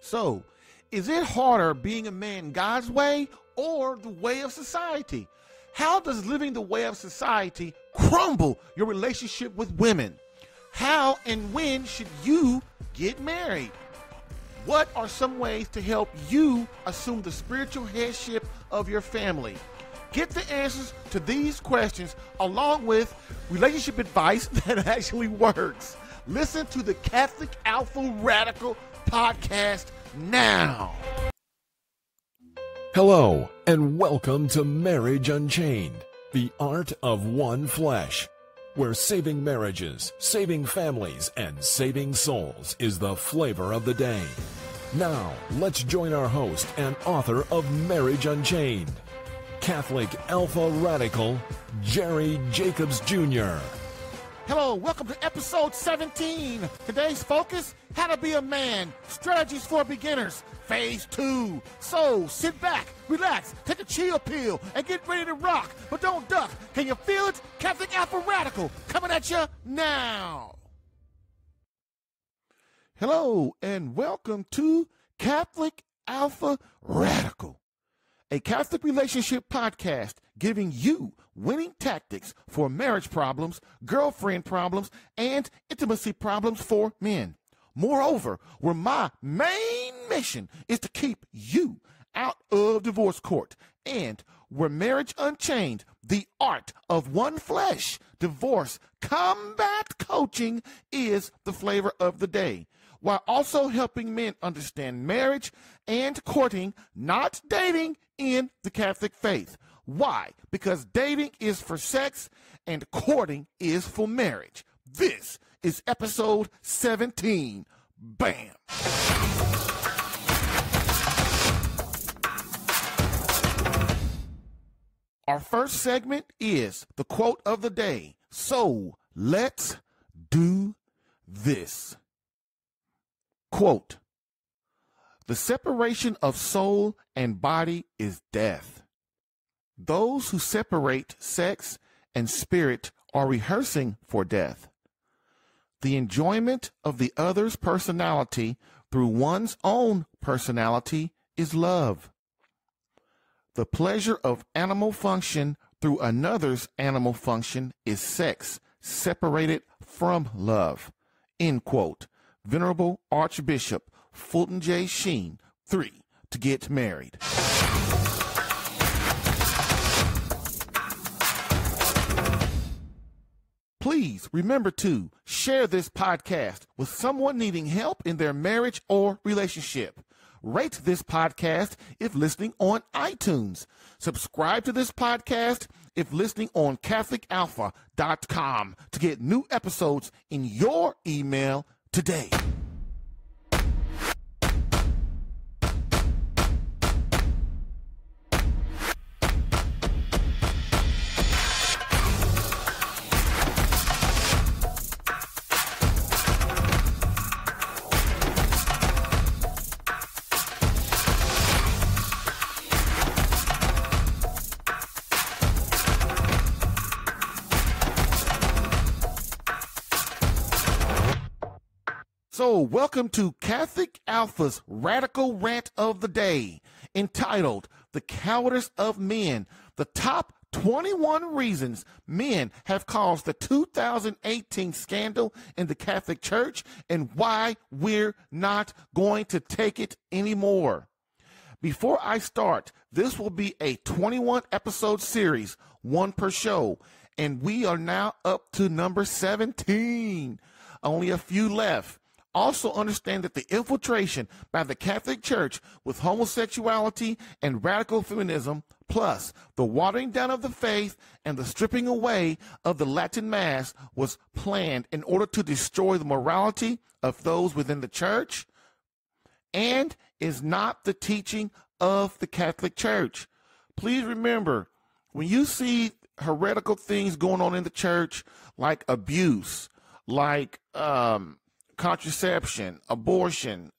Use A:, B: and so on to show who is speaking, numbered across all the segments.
A: So, is it harder being a man God's way or the way of society? How does living the way of society crumble your relationship with women? How and when should you get married? What are some ways to help you assume the spiritual headship of your family? Get the answers to these questions along with relationship advice that actually works. Listen to the Catholic Alpha Radical podcast now.
B: Hello, and welcome to Marriage Unchained, the art of one flesh, where saving marriages, saving families, and saving souls is the flavor of the day. Now, let's join our host and author of Marriage Unchained, Catholic Alpha Radical, Jerry Jacobs Jr.
A: Hello, welcome to episode 17. Today's focus, how to be a man, strategies for beginners, phase 2. So sit back, relax, take a chill pill, and get ready to rock. But don't duck. Can you feel it? Catholic Alpha Radical coming at you now. Hello, and welcome to Catholic Alpha Radical, a Catholic relationship podcast giving you winning tactics for marriage problems, girlfriend problems, and intimacy problems for men. Moreover, where my main mission is to keep you out of divorce court, and where Marriage Unchained, the art of one flesh, divorce combat coaching is the flavor of the day, while also helping men understand marriage and courting, not dating, in the Catholic faith. Why? Because dating is for sex and courting is for marriage. This is episode 17. Bam! Our first segment is the quote of the day. So let's do this. Quote, "The separation of soul and body is death. Those who separate sex and spirit are rehearsing for death. The enjoyment of the other's personality through one's own personality is love. The pleasure of animal function through another's animal function is sex, separated from love." End quote. Venerable Archbishop Fulton J. Sheen, 3 to get married. Please remember to share this podcast with someone needing help in their marriage or relationship. Rate this podcast if listening on iTunes. Subscribe to this podcast if listening on CatholicAlpha.com to get new episodes in your email today. So, welcome to Catholic Alpha's Radical Rant of the Day, entitled The Cowardice of Men, the top 21 reasons men have caused the 2018 scandal in the Catholic Church and why we're not going to take it anymore. Before I start, this will be a 21 episode series, one per show, and we are now up to number 17. Only a few left. Also understand that the infiltration by the Catholic Church with homosexuality and radical feminism, plus the watering down of the faith and the stripping away of the Latin Mass, was planned in order to destroy the morality of those within the Church and is not the teaching of the Catholic Church. Please remember, when you see heretical things going on in the Church, like abuse, like contraception, abortion,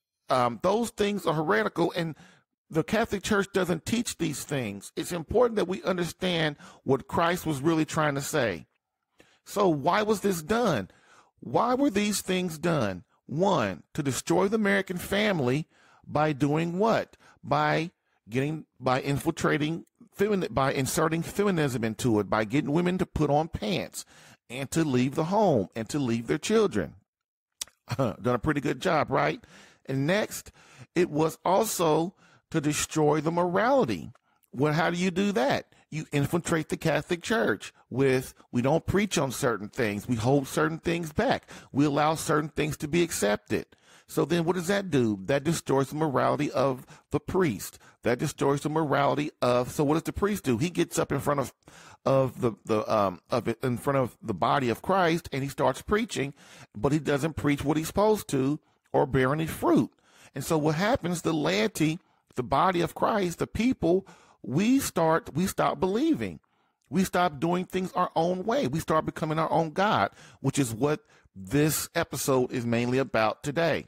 A: those things are heretical, and the Catholic Church doesn't teach these things. It's important that we understand what Christ was really trying to say. So why was this done? Why were these things done? One, to destroy the American family By doing what? By inserting feminism into it, by getting women to put on pants and to leave the home and to leave their children. Done a pretty good job, right? And next, it was also to destroy the morality. Well, how do you do that? You infiltrate the Catholic Church with, we don't preach on certain things. We hold certain things back. We allow certain things to be accepted. So then what does that do? That destroys the morality of the priest. That destroys the morality of, so what does the priest do? He gets up in front of the body of Christ, and he starts preaching, but he doesn't preach what he's supposed to or bear any fruit. And so what happens, the laity, the body of Christ, the people, we stop believing. We stop doing things our own way. We start becoming our own God, which is what this episode is mainly about today.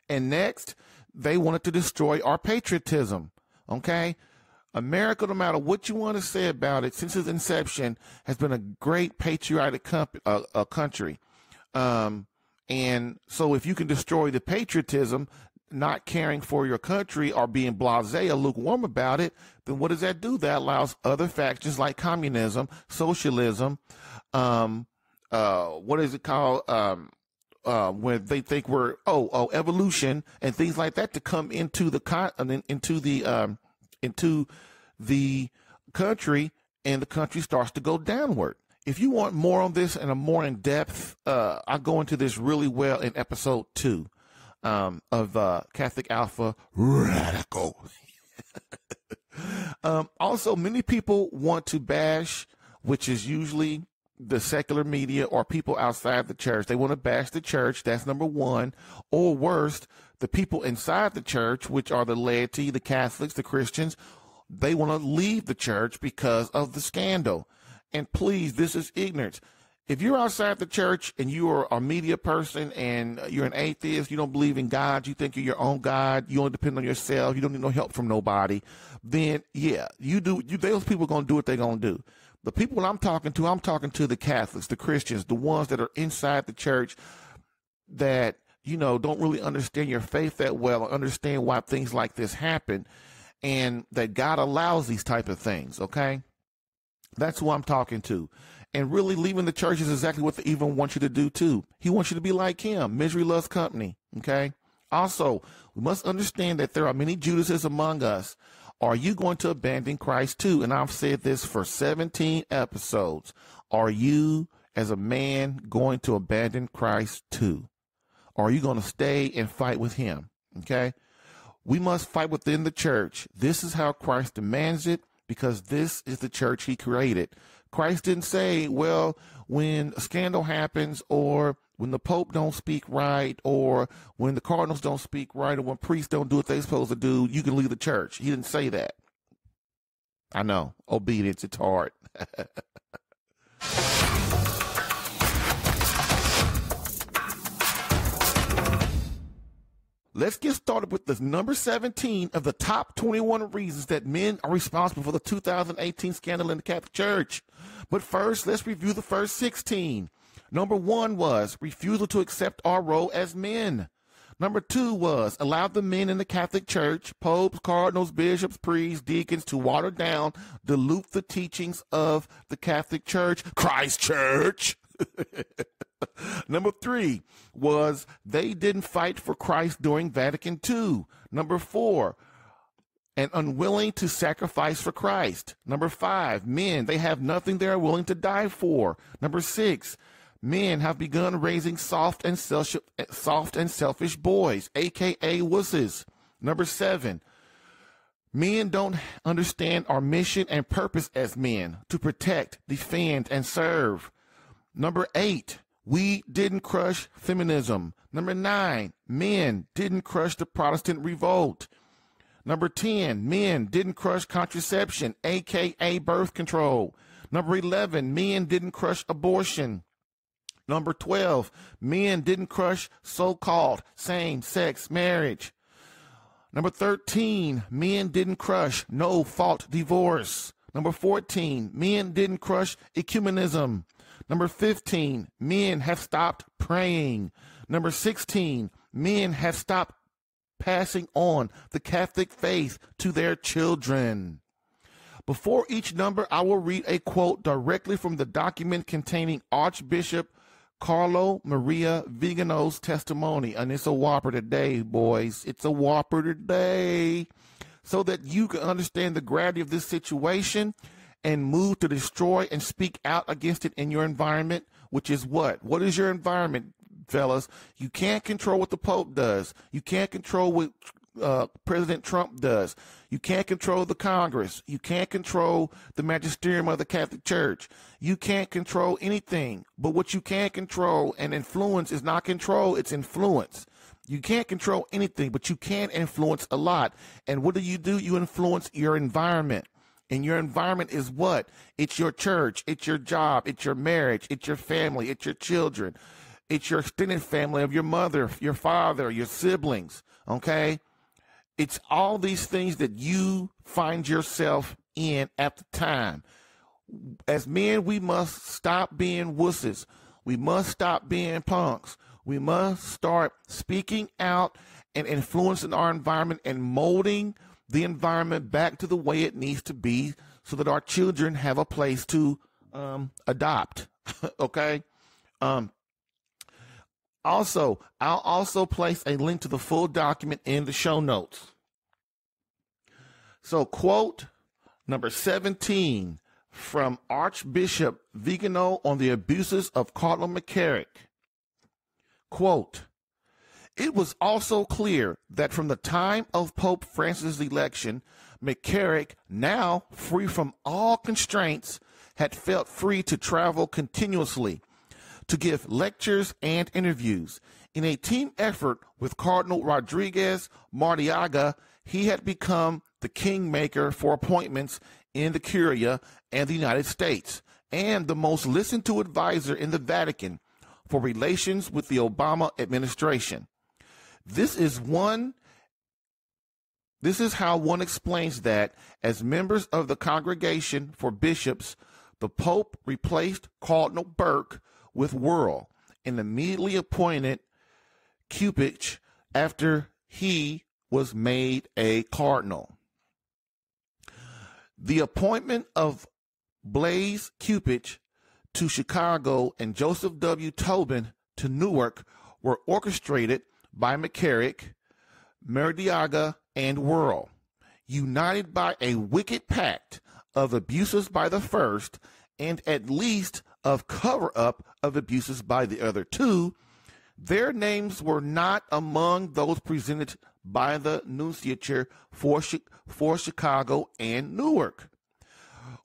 A: And next, they wanted to destroy our patriotism. Okay? America, no matter what you want to say about it, since its inception, has been a great patriotic country. And so if you can destroy the patriotism, not caring for your country or being blasé or lukewarm about it, then what does that do? That allows other factions like communism, socialism, what is it called? Where they think we're evolution and things like that to come into the country, and the country starts to go downward. If you want more on this and a more in depth, I go into this really well in episode 2 of Catholic Alpha Radical. Also, many people want to bash, which is usually the secular media or people outside the church. They want to bash the church. That's number one. Or worst, the people inside the church, which are the laity, the Catholics, the Christians, they want to leave the church because of the scandal. And please, this is ignorance. If you're outside the church and you are a media person and you're an atheist, you don't believe in God, you think you're your own God, you only depend on yourself, you don't need no help from nobody, then yeah, those people are going to do what they're going to do. The people I'm talking to the Catholics, the Christians, the ones that are inside the church that, don't really understand your faith that well or understand why things like this happen, and that God allows these type of things, okay? That's who I'm talking to. And really leaving the church is exactly what the evil wants you to do too. He wants you to be like him. Misery loves company, okay? Also, we must understand that there are many Judases among us. Are you going to abandon Christ too? And I've said this for 17 episodes. Are you, as a man, going to abandon Christ too? Or are you going to stay and fight with him? Okay? We must fight within the church. This is how Christ demands it, because this is the church he created. Christ didn't say, well, when a scandal happens, or when the Pope don't speak right, or when the cardinals don't speak right, or when priests don't do what they're supposed to do, you can leave the church. He didn't say that. I know. Obedience, it's hard. Let's get started with the number 17 of the top 21 reasons that men are responsible for the 2018 scandal in the Catholic Church. But first, let's review the first 16. Number 1 was refusal to accept our role as men. Number 2 was allow the men in the Catholic Church, popes, cardinals, bishops, priests, deacons, to water down, dilute the teachings of the Catholic Church, Christ Church. Number 3 was they didn't fight for Christ during Vatican II. Number 4, and unwilling to sacrifice for Christ. Number 5, men, they have nothing they are willing to die for. Number 6, men have begun raising soft and selfish boys, aka wusses. Number 7, men don't understand our mission and purpose as men, to protect, defend, and serve. Number 8, we didn't crush feminism. Number 9, men didn't crush the Protestant revolt. Number 10, men didn't crush contraception, aka birth control. Number 11, men didn't crush abortion. Number 12, men didn't crush so-called same-sex marriage. Number 13, men didn't crush no-fault divorce. Number 14, men didn't crush ecumenism. Number 15, men have stopped praying. Number 16, men have stopped passing on the Catholic faith to their children. Before each number, I will read a quote directly from the document containing Archbishop Carlo Maria Vigano's testimony. And it's a whopper today, boys. It's a whopper today. So that you can understand the gravity of this situation and move to destroy and speak out against it in your environment, which is what? What is your environment, fellas? You can't control what the Pope does. You can't control what President Trump does. You can't control the Congress. You can't control the magisterium of the Catholic Church. You can't control anything. But what you can control and influence is not control, it's influence. You can't control anything, but you can influence a lot. And what do? You influence your environment. And your environment is what? It's your church, it's your job, it's your marriage, it's your family, it's your children, it's your extended family of your mother, your father, your siblings, okay? It's all these things that you find yourself in at the time. As men, we must stop being wusses. We must stop being punks. We must start speaking out and influencing our environment and molding the environment back to the way it needs to be so that our children have a place to adopt. Okay? Also, I'll also place a link to the full document in the show notes. So, quote number 17 from Archbishop Vigano on the abuses of Cardinal McCarrick. Quote, "It was also clear that from the time of Pope Francis' election, McCarrick, now free from all constraints, had felt free to travel continuously, to give lectures and interviews. In a team effort with Cardinal Rodriguez Martiaga, he had become the kingmaker for appointments in the Curia and the United States, and the most listened to advisor in the Vatican for relations with the Obama administration. This is how one explains that, as members of the Congregation for Bishops, the Pope replaced Cardinal Burke with Wuerl and immediately appointed Cupich after he was made a cardinal. The appointment of Blaise Cupich to Chicago and Joseph W. Tobin to Newark were orchestrated by McCarrick, Martiaga, and Wuerl, united by a wicked pact of abuses by the first and at least of cover-up of abuses by the other two. Their names were not among those presented by the nunciature for Chicago and Newark.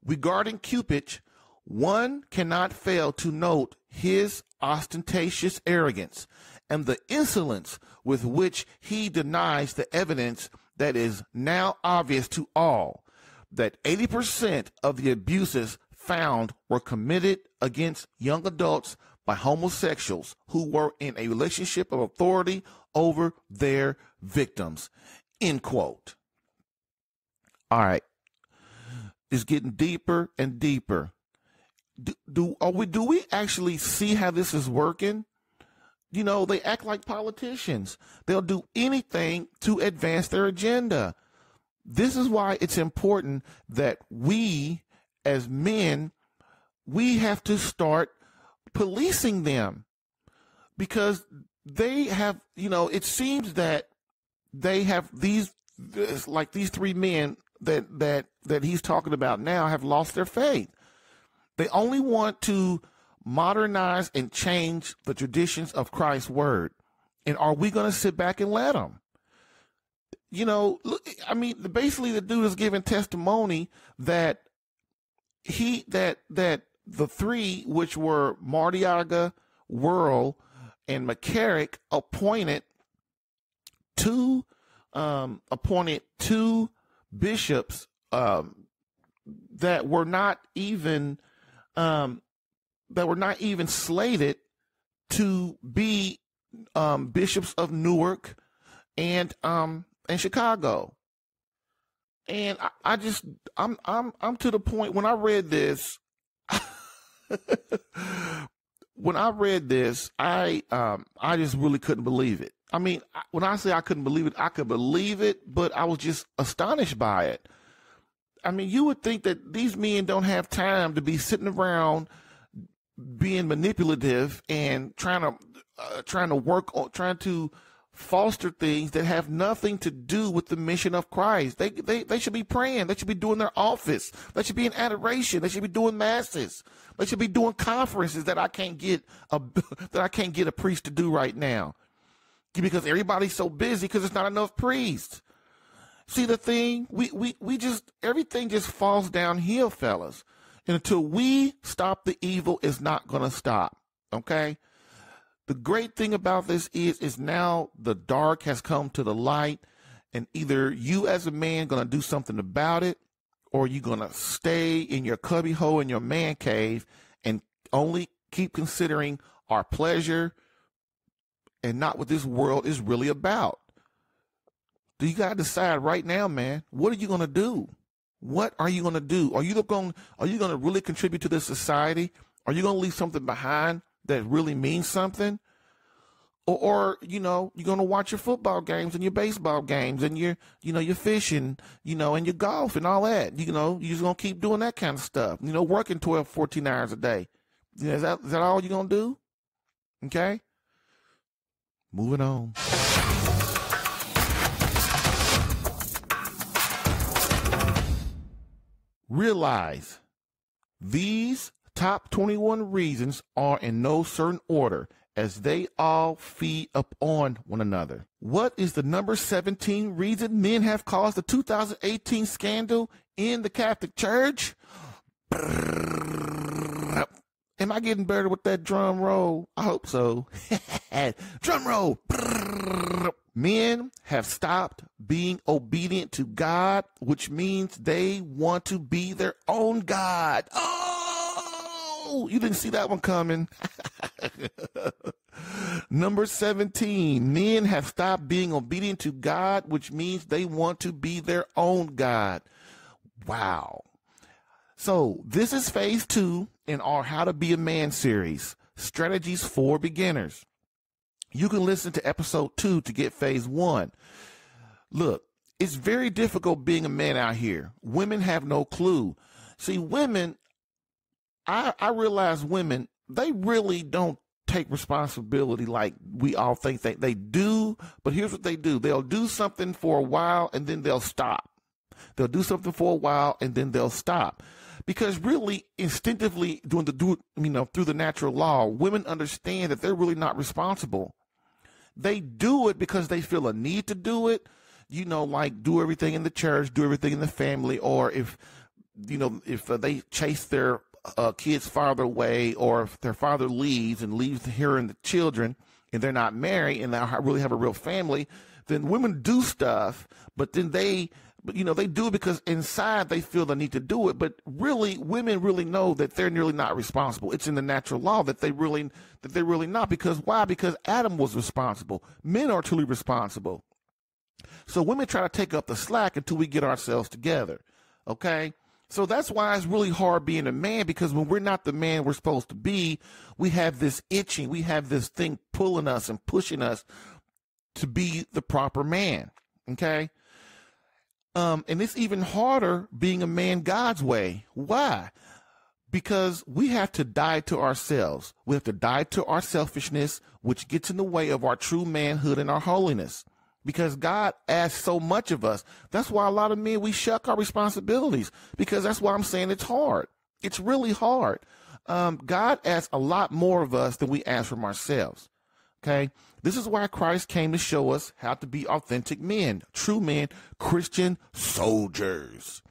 A: Regarding Cupich, one cannot fail to note his ostentatious arrogance and the insolence with which he denies the evidence that is now obvious to all, that 80% of the abuses found were committed against young adults by homosexuals who were in a relationship of authority over their victims." End quote. All right. It's getting deeper and deeper. Do we actually see how this is working? You know, they act like politicians. They'll do anything to advance their agenda. This is why it's important that we, as men, we have to start policing them, because they have, it seems that they have these three men that he's talking about now have lost their faith. They only want to modernize and change the traditions of Christ's word. And are we going to sit back and let them? Basically the dude is giving testimony that that the three, which were Martiaga, Wuerl, and McCarrick, appointed two bishops that were not even slated to be bishops of Newark and Chicago. And I'm to the point when I read this. I just really couldn't believe it. I mean, when I say I couldn't believe it, I could believe it, but I was just astonished by it. I mean, you would think that these men don't have time to be sitting around being manipulative and trying to foster things that have nothing to do with the mission of Christ. They should be praying. They should be doing their office. They should be in adoration. They should be doing masses. They should be doing conferences that I can't get a priest to do right now, because everybody's so busy because there's not enough priests. See the thing? We just, everything just falls downhill, fellas. And until we stop the evil, it's not going to stop. Okay? The great thing about this is now the dark has come to the light, and either you as a man going to do something about it, or you're going to stay in your cubby hole in your man cave and only keep considering our pleasure and not what this world is really about. Do you got to decide right now, man? What are you going to do? What are you going to do? Are you going to really contribute to this society? Are you going to leave something behind that really means something? Or you're going to watch your football games and your baseball games and your fishing, and your golf and all that. You're just going to keep doing that kind of stuff, working 12, 14 hours a day. Is that all you're going to do? Okay. Moving on. Realize these top 21 reasons are in no certain order, as they all feed upon one another. What is the number 17 reason men have caused the 2018 scandal in the Catholic Church? Am I getting better with that drum roll? I hope so. Drum roll. Men have stopped being obedient to God, which means they want to be their own God. Oh, you didn't see that one coming. Number 17, men have stopped being obedient to God, which means they want to be their own God. Wow. So this is phase 2 in our How to Be a Man series, Strategies for Beginners. You can listen to episode 2 to get phase 1. Look, it's very difficult being a man out here. Women have no clue. See, women, I realize women, they really don't take responsibility like we all think they do. But here's what they do. They'll do something for a while and then they'll stop. They'll do something for a while and then they'll stop. Because really, instinctively, through the natural law, women understand that they're really not responsible. They do it because they feel a need to do it, like do everything in the church, do everything in the family, or if they chase their kid's father away, or if their father leaves her and the children, and they're not married and they really have a real family, then women do stuff, but then they do it because inside they feel the need to do it. But really, women really know that they're nearly not responsible. It's in the natural law that they're really not. Because why? Because Adam was responsible. Men are truly responsible. So women try to take up the slack until we get ourselves together. Okay? So that's why it's really hard being a man, because when we're not the man we're supposed to be, we have this itching. We have this thing pulling us and pushing us to be the proper man. Okay? And it's even harder being a man God's way. Why? Because we have to die to ourselves. We have to die to our selfishness, which gets in the way of our true manhood and our holiness. Because God asks so much of us. That's why a lot of men, we shuck our responsibilities. Because that's why I'm saying it's hard. It's really hard. God asks a lot more of us than we ask from ourselves. Okay? This is why Christ came to show us how to be authentic men, true men, Christian soldiers.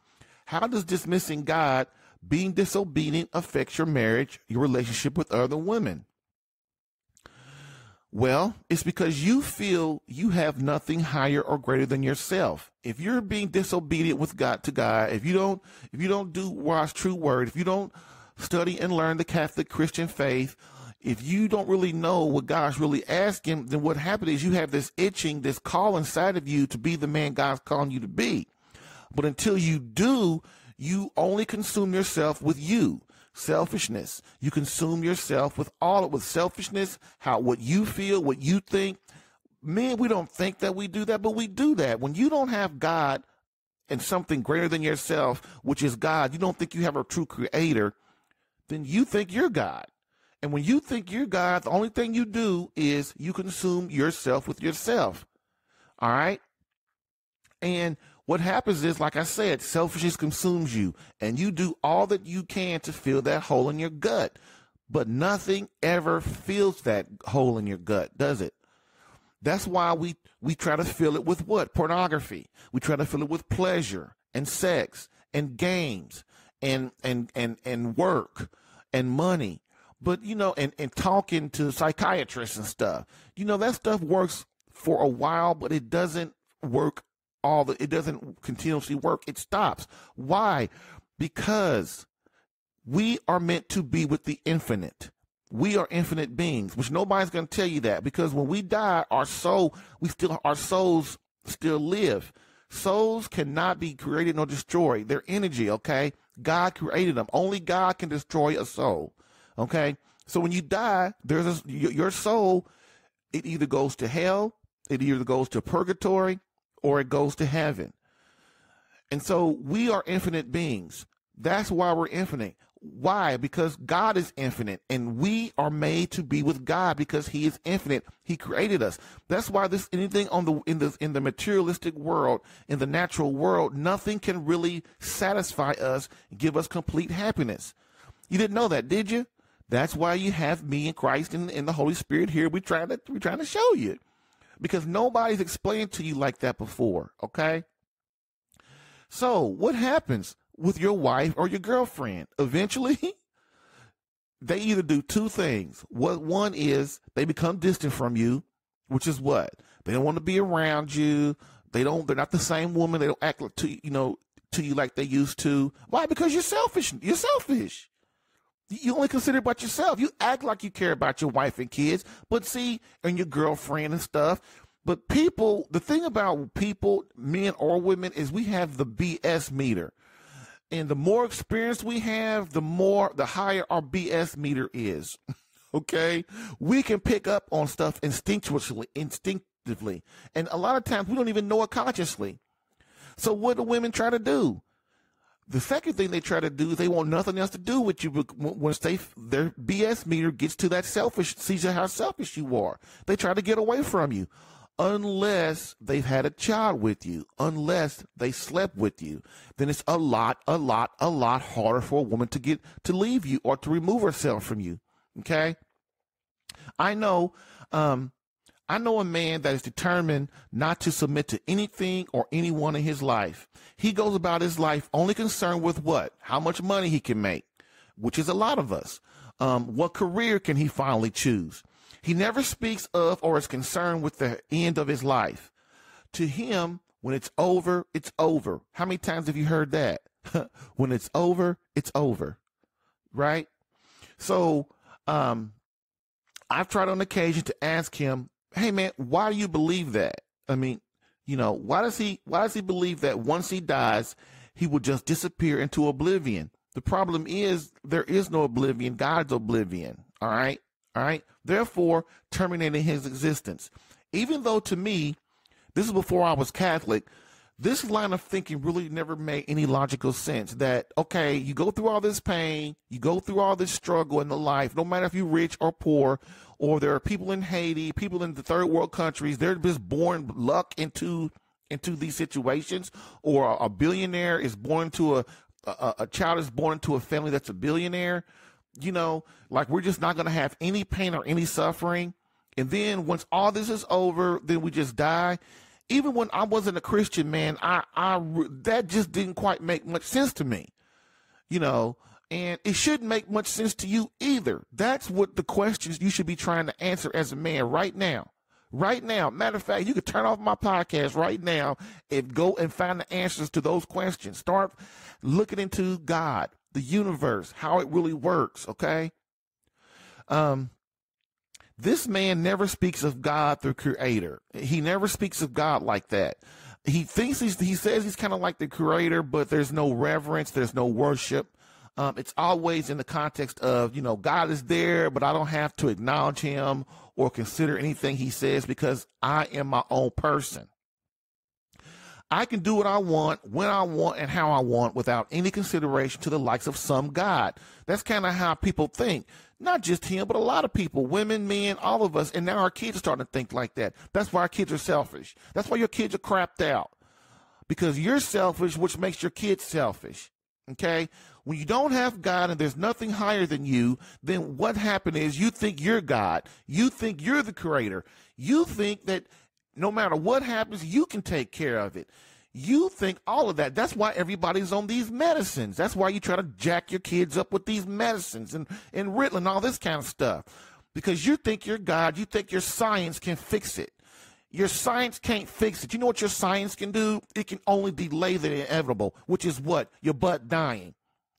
A: How does dismissing God, being disobedient, affect your marriage, your relationship with other women? Well, it's because you feel you have nothing higher or greater than yourself. If you're being disobedient with God, if you don't do God's true word, if you don't study and learn the Catholic Christian faith, if you don't really know what God's really asking, then what happened is you have this itching, this call inside of you to be the man God's calling you to be. But until you do, you only consume yourself with selfishness. You consume yourself with selfishness, what you feel, what you think, Men, we don't think that we do that, but we do that. When you don't have God and something greater than yourself, which is God, you don't think you have a true creator, then you think you're God. And when you think you're God, the only thing you do is you consume yourself with yourself. All right? And what happens is, like I said, selfishness consumes you, and you do all that you can to fill that hole in your gut. But nothing ever fills that hole in your gut, does it? That's why we try to fill it with what? Pornography. We try to fill it with pleasure and sex and games and work and money. But, you know, and talking to psychiatrists and stuff, you know, that stuff works for a while, but it doesn't work it doesn't continuously work. It stops. Why? Because we are meant to be with the infinite. We are infinite beings, which nobody's going to tell you that, because when we die, our souls still live. Souls cannot be created nor destroyed. They're energy, okay? God created them. Only God can destroy a soul, okay? So when you die, your soul, it either goes to hell, it either goes to purgatory, or it goes to heaven. And so we are infinite beings. That's why we're infinite. Why? Because God is infinite, and we are made to be with God because He is infinite. He created us. That's why anything in the materialistic world, in the natural world, nothing can really satisfy us, give us complete happiness. You didn't know that, did you? That's why you have me and Christ and the Holy Spirit here. We're trying to show you, because nobody's explained to you like that before. Okay. So what happens with your wife or your girlfriend? Eventually, they either do two things. One is they become distant from you, which is what? They don't want to be around you. They're not the same woman. They don't act to you like they used to. Why? Because you're selfish. You're selfish. You only consider about yourself. You act like you care about your wife and kids, and your girlfriend and stuff. But people, the thing about people, men or women, is we have the BS meter. And the more experience we have, the higher our BS meter is. Okay? We can pick up on stuff instinctively. And a lot of times we don't even know it consciously. So what do women try to do? The second thing they try to do is they want nothing else to do with you once their BS meter gets to that sees how selfish you are. They try to get away from you. Unless they've had a child with you, unless they slept with you, then it's a lot harder for a woman to leave you or to remove herself from you. Okay? I know a man that is determined not to submit to anything or anyone in his life. He goes about his life only concerned with what? How much money he can make, which is a lot of us. What career can he finally choose? He never speaks of or is concerned with the end of his life. To him, when it's over, it's over. How many times have you heard that? When it's over, right? So I've tried on occasion to ask him, hey man, why do you believe that? I mean, why does he believe that once he dies, he will just disappear into oblivion? The problem is there is no oblivion. God's oblivion. All right. Therefore, terminating his existence. Even though to me, this is before I was Catholic, this line of thinking really never made any logical sense. That, okay, you go through all this pain, you go through all this struggle in the life, no matter if you're rich or poor, or there are people in Haiti, people in the third world countries, they're just born luck into these situations, or a billionaire is born to a child is born into a family that's a billionaire. Like we're just not going to have any pain or any suffering. And then once all this is over, then we just die. Even when I wasn't a Christian, man, that just didn't quite make much sense to me, and it shouldn't make much sense to you either. That's what the questions you should be trying to answer as a man right now. Right now. Matter of fact, you could turn off my podcast right now and go and find the answers to those questions. Start looking into God, the universe, how it really works, okay? This man never speaks of God, the creator. He never speaks of God like that. He says he's kind of like the creator, but there's no reverence, there's no worship. it's always in the context of, God is there, but I don't have to acknowledge him or consider anything he says because I am my own person. I can do what I want, when I want, and how I want without any consideration to the likes of some God. That's kind of how people think. Not just him, but a lot of people, women, men, all of us. And now our kids are starting to think like that. That's why our kids are selfish. That's why your kids are crapped out. Because you're selfish, which makes your kids selfish. Okay? When you don't have God and there's nothing higher than you, then what happened is you think you're God. You think you're the creator. You think that no matter what happens, you can take care of it. You think all of that. That's why everybody's on these medicines. That's why you try to jack your kids up with these medicines and Ritalin, all this kind of stuff. Because you think you're God. You think your science can fix it. Your science can't fix it. You know what your science can do? It can only delay the inevitable, which is what? Your butt dying.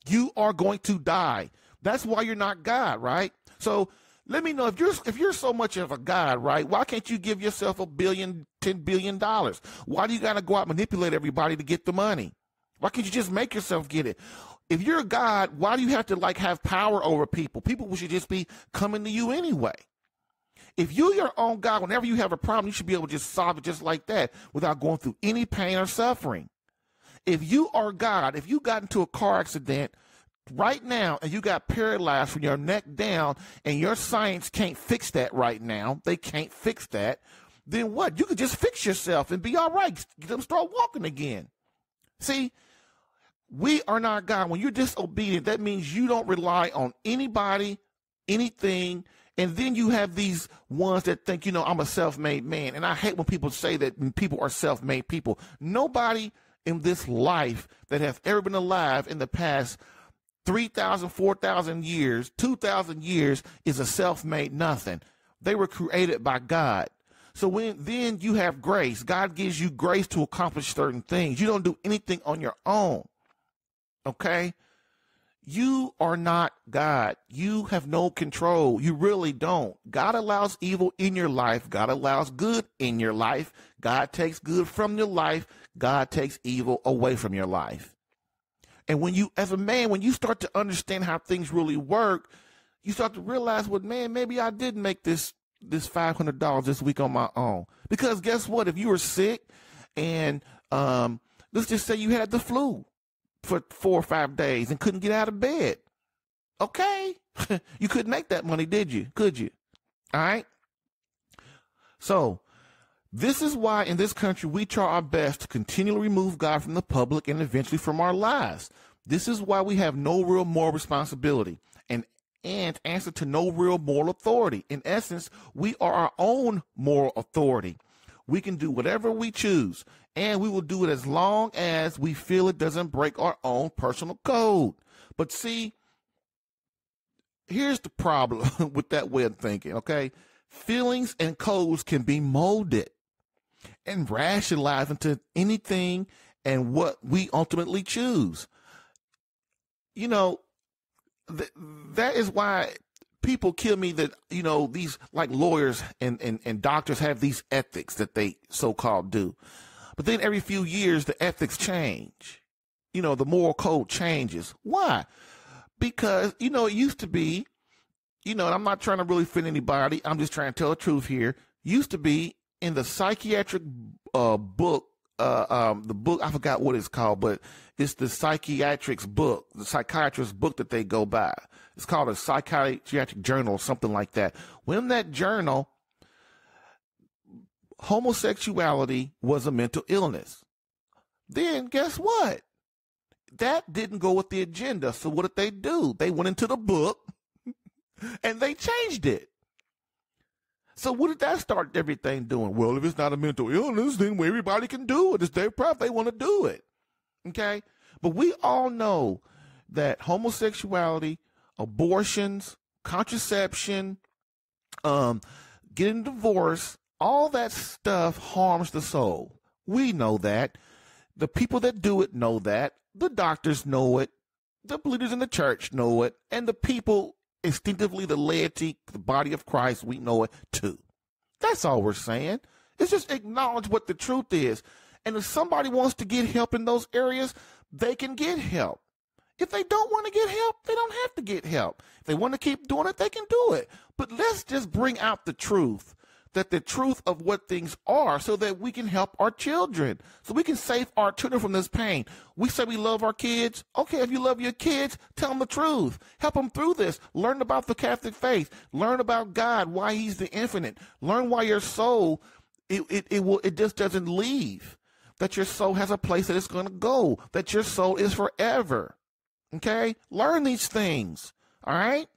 A: You are going to die. That's why you're not God, right? So let me know if you're so much of a God, right? Why can't you give yourself $1 billion, $10 billion? Why do you got to go out and manipulate everybody to get the money? Why can't you just make yourself get it? If you're a God, why do you have to have power over people? People should just be coming to you anyway. If you're your own God, whenever you have a problem, you should be able to just solve it just like that without going through any pain or suffering. If you are God, if you got into a car accident right now and you got paralyzed from your neck down and your science can't fix that right now, they can't fix that, then what? You could just fix yourself and be all right. Get them start walking again. See, we are not God. When you're disobedient, that means you don't rely on anybody, anything. And then you have these ones that think, I'm a self-made man. And I hate when people say that people are self-made people. Nobody in this life that has ever been alive in the past 3,000, 4,000 years, 2,000 years is a self-made nothing. They were created by God. So then you have grace. God gives you grace to accomplish certain things. You don't do anything on your own. Okay? You are not God. You have no control. You really don't. God allows evil in your life. God allows good in your life. God takes good from your life. God takes evil away from your life. And when you, as a man, when you start to understand how things really work, you start to realize, well, man, maybe I did make this $500 this week on my own. Because guess what? If you were sick and let's just say you had the flu for 4 or 5 days and couldn't get out of bed. Okay. You couldn't make that money, did you? Could you? All right. So this is why in this country we try our best to continually remove God from the public and eventually from our lives. This is why we have no real moral responsibility and answer to no real moral authority. In essence, we are our own moral authority. We can do whatever we choose, and we will do it as long as we feel it doesn't break our own personal code. But see, here's the problem with that way of thinking, okay? Feelings and codes can be molded and rationalized into anything and what we ultimately choose. That is why people kill me that, these like lawyers and doctors have these ethics that they so-called do. But then every few years, the ethics change. The moral code changes. Why? Because, it used to be, and I'm not trying to really offend anybody. I'm just trying to tell the truth here. Used to be in the psychiatric book, the book, I forgot what it's called, but it's the psychiatrist book that they go by. It's called a psychiatric journal or something like that. When that journal, homosexuality was a mental illness. Then guess what? That didn't go with the agenda. So what did they do? They went into the book and they changed it. So what did that start everything doing? Well, if it's not a mental illness, then everybody can do it. It's their problem. They want to do it. Okay? But we all know that homosexuality, abortions, contraception, getting divorced, all that stuff harms the soul. We know that. The people that do it know that. The doctors know it. The leaders in the church know it. And the people, instinctively, the laity, the body of Christ, we know it too. That's all we're saying. It's just acknowledge what the truth is. And if somebody wants to get help in those areas, they can get help. If they don't want to get help, they don't have to get help. If they want to keep doing it, they can do it. But let's just bring out the truth, that the truth of what things are, so that we can help our children, so we can save our children from this pain. We say we love our kids. Okay, if you love your kids, tell them the truth. Help them through this. Learn about the Catholic faith. Learn about God, why he's the infinite. Learn why your soul, it just doesn't leave. That your soul has a place that it's going to go. That your soul is forever. Okay? Learn these things. All right?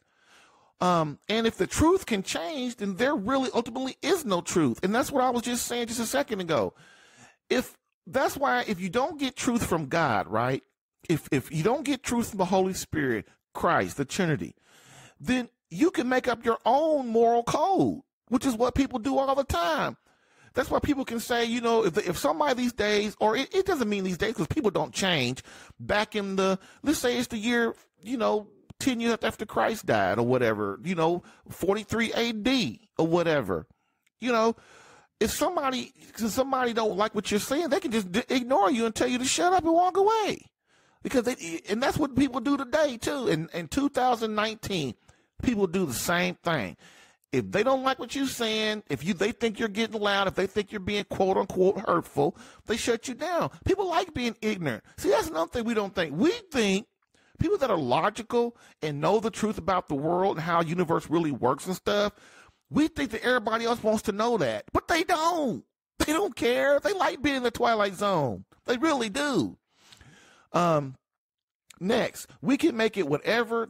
A: And if the truth can change, then there really ultimately is no truth. And that's what I was just saying just a second ago. That's why if you don't get truth from God, right? If you don't get truth from the Holy Spirit, Christ, the Trinity, then you can make up your own moral code, which is what people do all the time. That's why people can say, you know, if somebody these days, or it doesn't mean these days because people don't change. Back in let's say it's the year, 10 years after Christ died or whatever, 43 AD or whatever, if somebody don't like what you're saying, they can just ignore you and tell you to shut up and walk away. And that's what people do today too. In 2019, people do the same thing. If they don't like what you're saying, they think you're getting loud, if they think you're being quote unquote hurtful, they shut you down. People like being ignorant. See, that's another thing we don't think. We think people that are logical and know the truth about the world and how the universe really works and stuff, we think that everybody else wants to know that. But they don't. They don't care. They like being in the Twilight Zone. They really do. Next, we can make it whatever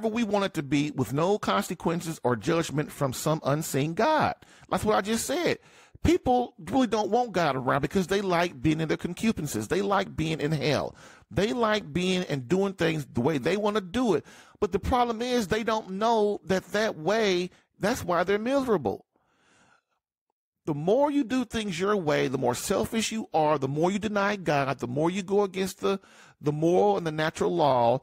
A: we want it to be, with no consequences or judgment from some unseen God. That's what I just said. People really don't want God around because they like being in their concupiscences. They like being in hell. They like being and doing things the way they want to do it. But the problem is they don't know that way, that's why they're miserable. The more you do things your way, the more selfish you are, the more you deny God, the more you go against the moral and the natural law,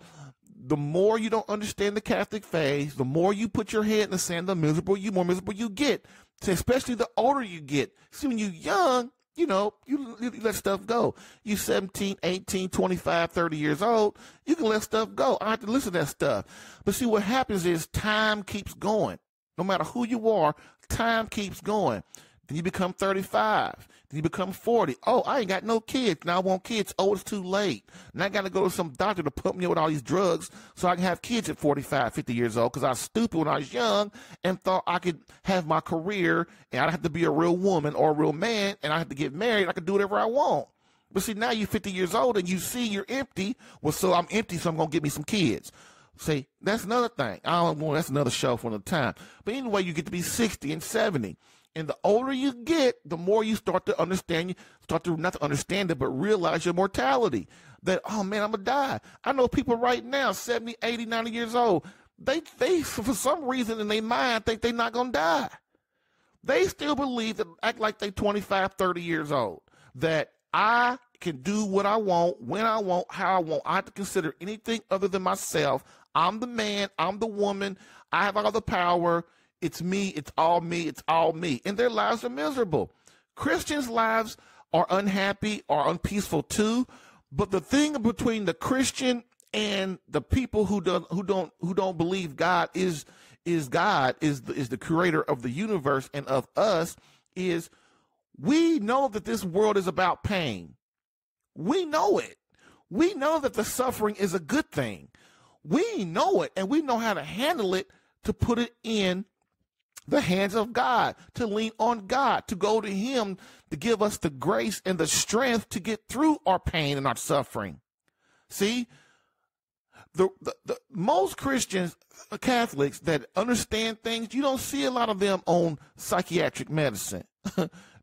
A: the more you don't understand the Catholic faith, the more you put your head in the sand, the more miserable you get. Especially the older you get. See, when you're young, you let stuff go. You're 17, 18, 25, 30 years old, you can let stuff go. I have to listen to that stuff. But see, what happens is time keeps going. No matter who you are, time keeps going. Then you become 35. Then you become 40. Oh, I ain't got no kids. Now I want kids. Oh, it's too late. Now I got to go to some doctor to put me with all these drugs so I can have kids at 45, 50 years old because I was stupid when I was young and thought I could have my career and I don't have to be a real woman or a real man and I have to get married. I can do whatever I want. But see, now you're 50 years old and you see you're empty. Well, so I'm empty, so I'm going to get me some kids. See, that's another thing. That's another show for another time. But anyway, you get to be 60 and 70. And the older you get, the more you start to understand, not to understand it, but realize your mortality. That, oh man, I'm going to die. I know people right now, 70, 80, 90 years old, they for some reason in their mind think they're not going to die. They still believe that, act like they're 25, 30 years old, that I can do what I want, when I want, how I want. I have to consider anything other than myself. I'm the man, I'm the woman, I have all the power. It's me, it's all me, it's all me. And their lives are miserable. Christians' lives are unhappy or unpeaceful too. But the thing between the Christian and the people who don't believe God is the creator of the universe and of us, is we know that this world is about pain. We know it. We know that the suffering is a good thing. We know it, and we know how to handle it, to put it in the hands of God, to lean on God, to go to him to give us the grace and the strength to get through our pain and our suffering. See, the most Christians, Catholics that understand things, you don't see a lot of them on psychiatric medicine.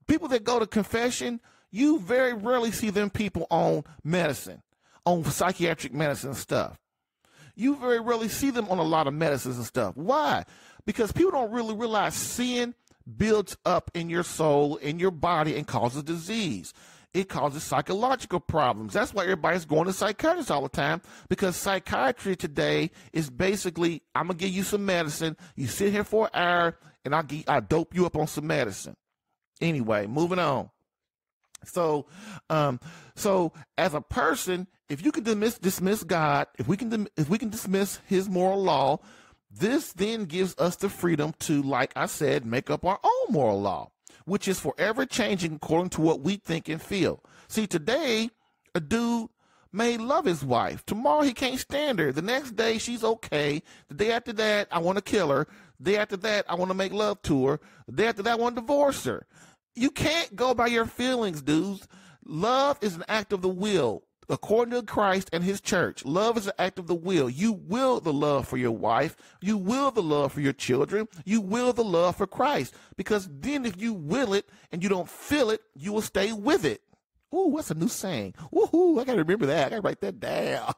A: People that go to confession, you very rarely see them people on medicine, on psychiatric medicine stuff. You very rarely see them on a lot of medicines and stuff. Why? Because people don't really realize sin builds up in your soul, in your body, and causes disease. It causes psychological problems. That's why everybody's going to psychiatrists all the time, because psychiatry today is basically, I'm going to give you some medicine. You sit here for an hour, and I'll dope you up on some medicine. Anyway, moving on. So, so as a person, if you can dismiss God, if we can dismiss His moral law, this then gives us the freedom to, like I said, make up our own moral law, which is forever changing according to what we think and feel. See, today, a dude may love his wife. Tomorrow, he can't stand her. The next day, she's okay. The day after that, I want to kill her. The day after that, I want to make love to her. The day after that, I want to divorce her. You can't go by your feelings, dudes. Love is an act of the will. According to Christ and His church, love is an act of the will. You will the love for your wife. You will the love for your children. You will the love for Christ. Because then if you will it and you don't feel it, you will stay with it. Ooh, what's a new saying? Woohoo, I got to remember that. I got to write that down.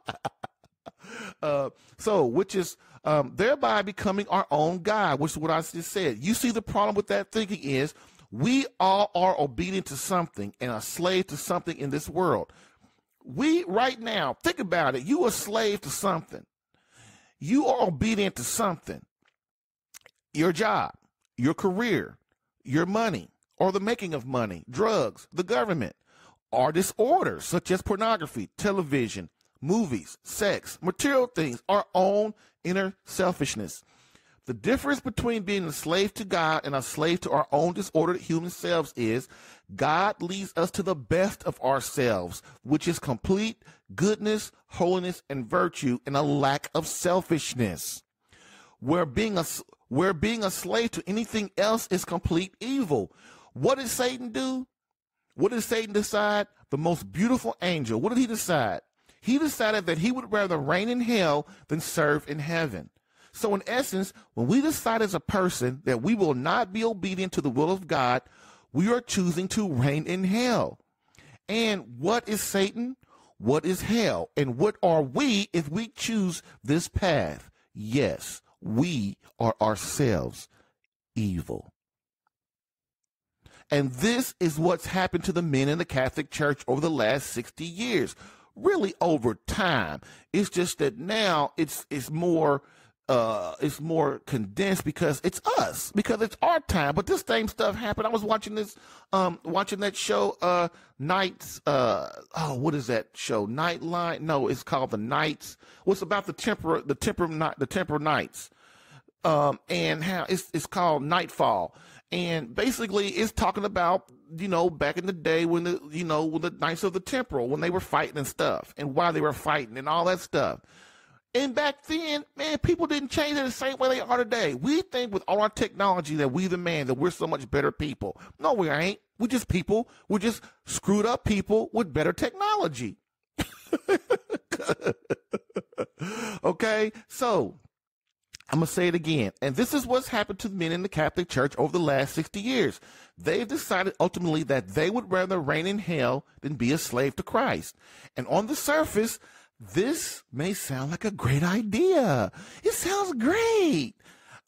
A: Which is thereby becoming our own God, which is what I just said. You see, the problem with that thinking is we all are obedient to something and a slave to something in this world. We, right now, think about it. You are a slave to something. You are obedient to something. Your job, your career, your money, or the making of money, drugs, the government, or disorders such as pornography, television, movies, sex, material things, our own inner selfishness. The difference between being a slave to God and a slave to our own disordered human selves is God leads us to the best of ourselves, which is complete goodness, holiness, and virtue, and a lack of selfishness. Where being a slave to anything else is complete evil. What did Satan do? What did Satan decide? The most beautiful angel. What did he decide? He decided that he would rather reign in hell than serve in heaven. So in essence, when we decide as a person that we will not be obedient to the will of God, we are choosing to reign in hell. And what is Satan? What is hell? And what are we if we choose this path? Yes, we are ourselves evil. And this is what's happened to the men in the Catholic Church over the last 60 years. Really over time. It's just that now it's more condensed because it's us, because it's our time. But this same stuff happened. I was watching that show, Nights. What is that show? Nightline? No, it's called The Nights. What's about the Temper Nights? And how it's called Nightfall. And basically it's talking about, back in the day when the Knights of the Temporal, when they were fighting and stuff, and why they were fighting and all that stuff. And back then, man, people didn't change it the same way they are today. We think with all our technology that we're so much better people. No, we ain't. We're just people. We're just screwed up people with better technology. Okay, so I'm going to say it again. And this is what's happened to the men in the Catholic Church over the last 60 years. They've decided ultimately that they would rather reign in hell than be a slave to Christ. And on the surface, this may sound like a great idea. It sounds great.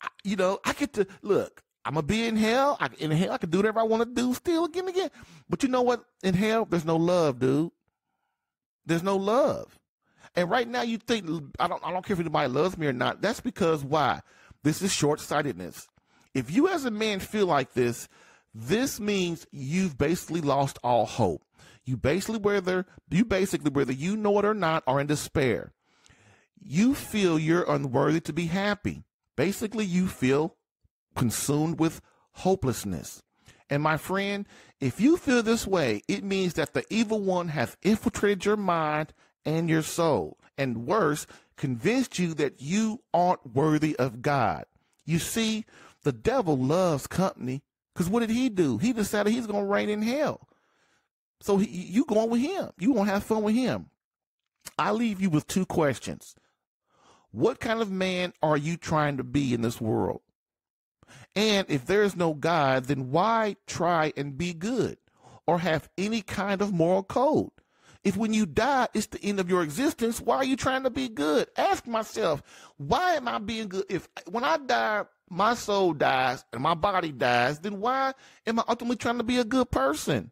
A: I get to, look, I'm going to be in hell. In hell, I can do whatever I want to do still again and again. But you know what? In hell, there's no love, dude. There's no love. And right now you think, I don't care if anybody loves me or not. That's because why? This is short-sightedness. If you as a man feel like this means you've basically lost all hope. You basically, whether you know it or not, are in despair. You feel you're unworthy to be happy. Basically, you feel consumed with hopelessness. And my friend, if you feel this way, it means that the evil one has infiltrated your mind and your soul, and worse, convinced you that you aren't worthy of God. You see, the devil loves company, because what did he do? He decided he's going to reign in hell. So you going with him. You want to have fun with him. I leave you with two questions. What kind of man are you trying to be in this world? And if there is no God, then why try and be good or have any kind of moral code? If when you die, it's the end of your existence, why are you trying to be good? Ask myself, why am I being good? If when I die, my soul dies and my body dies, then why am I ultimately trying to be a good person?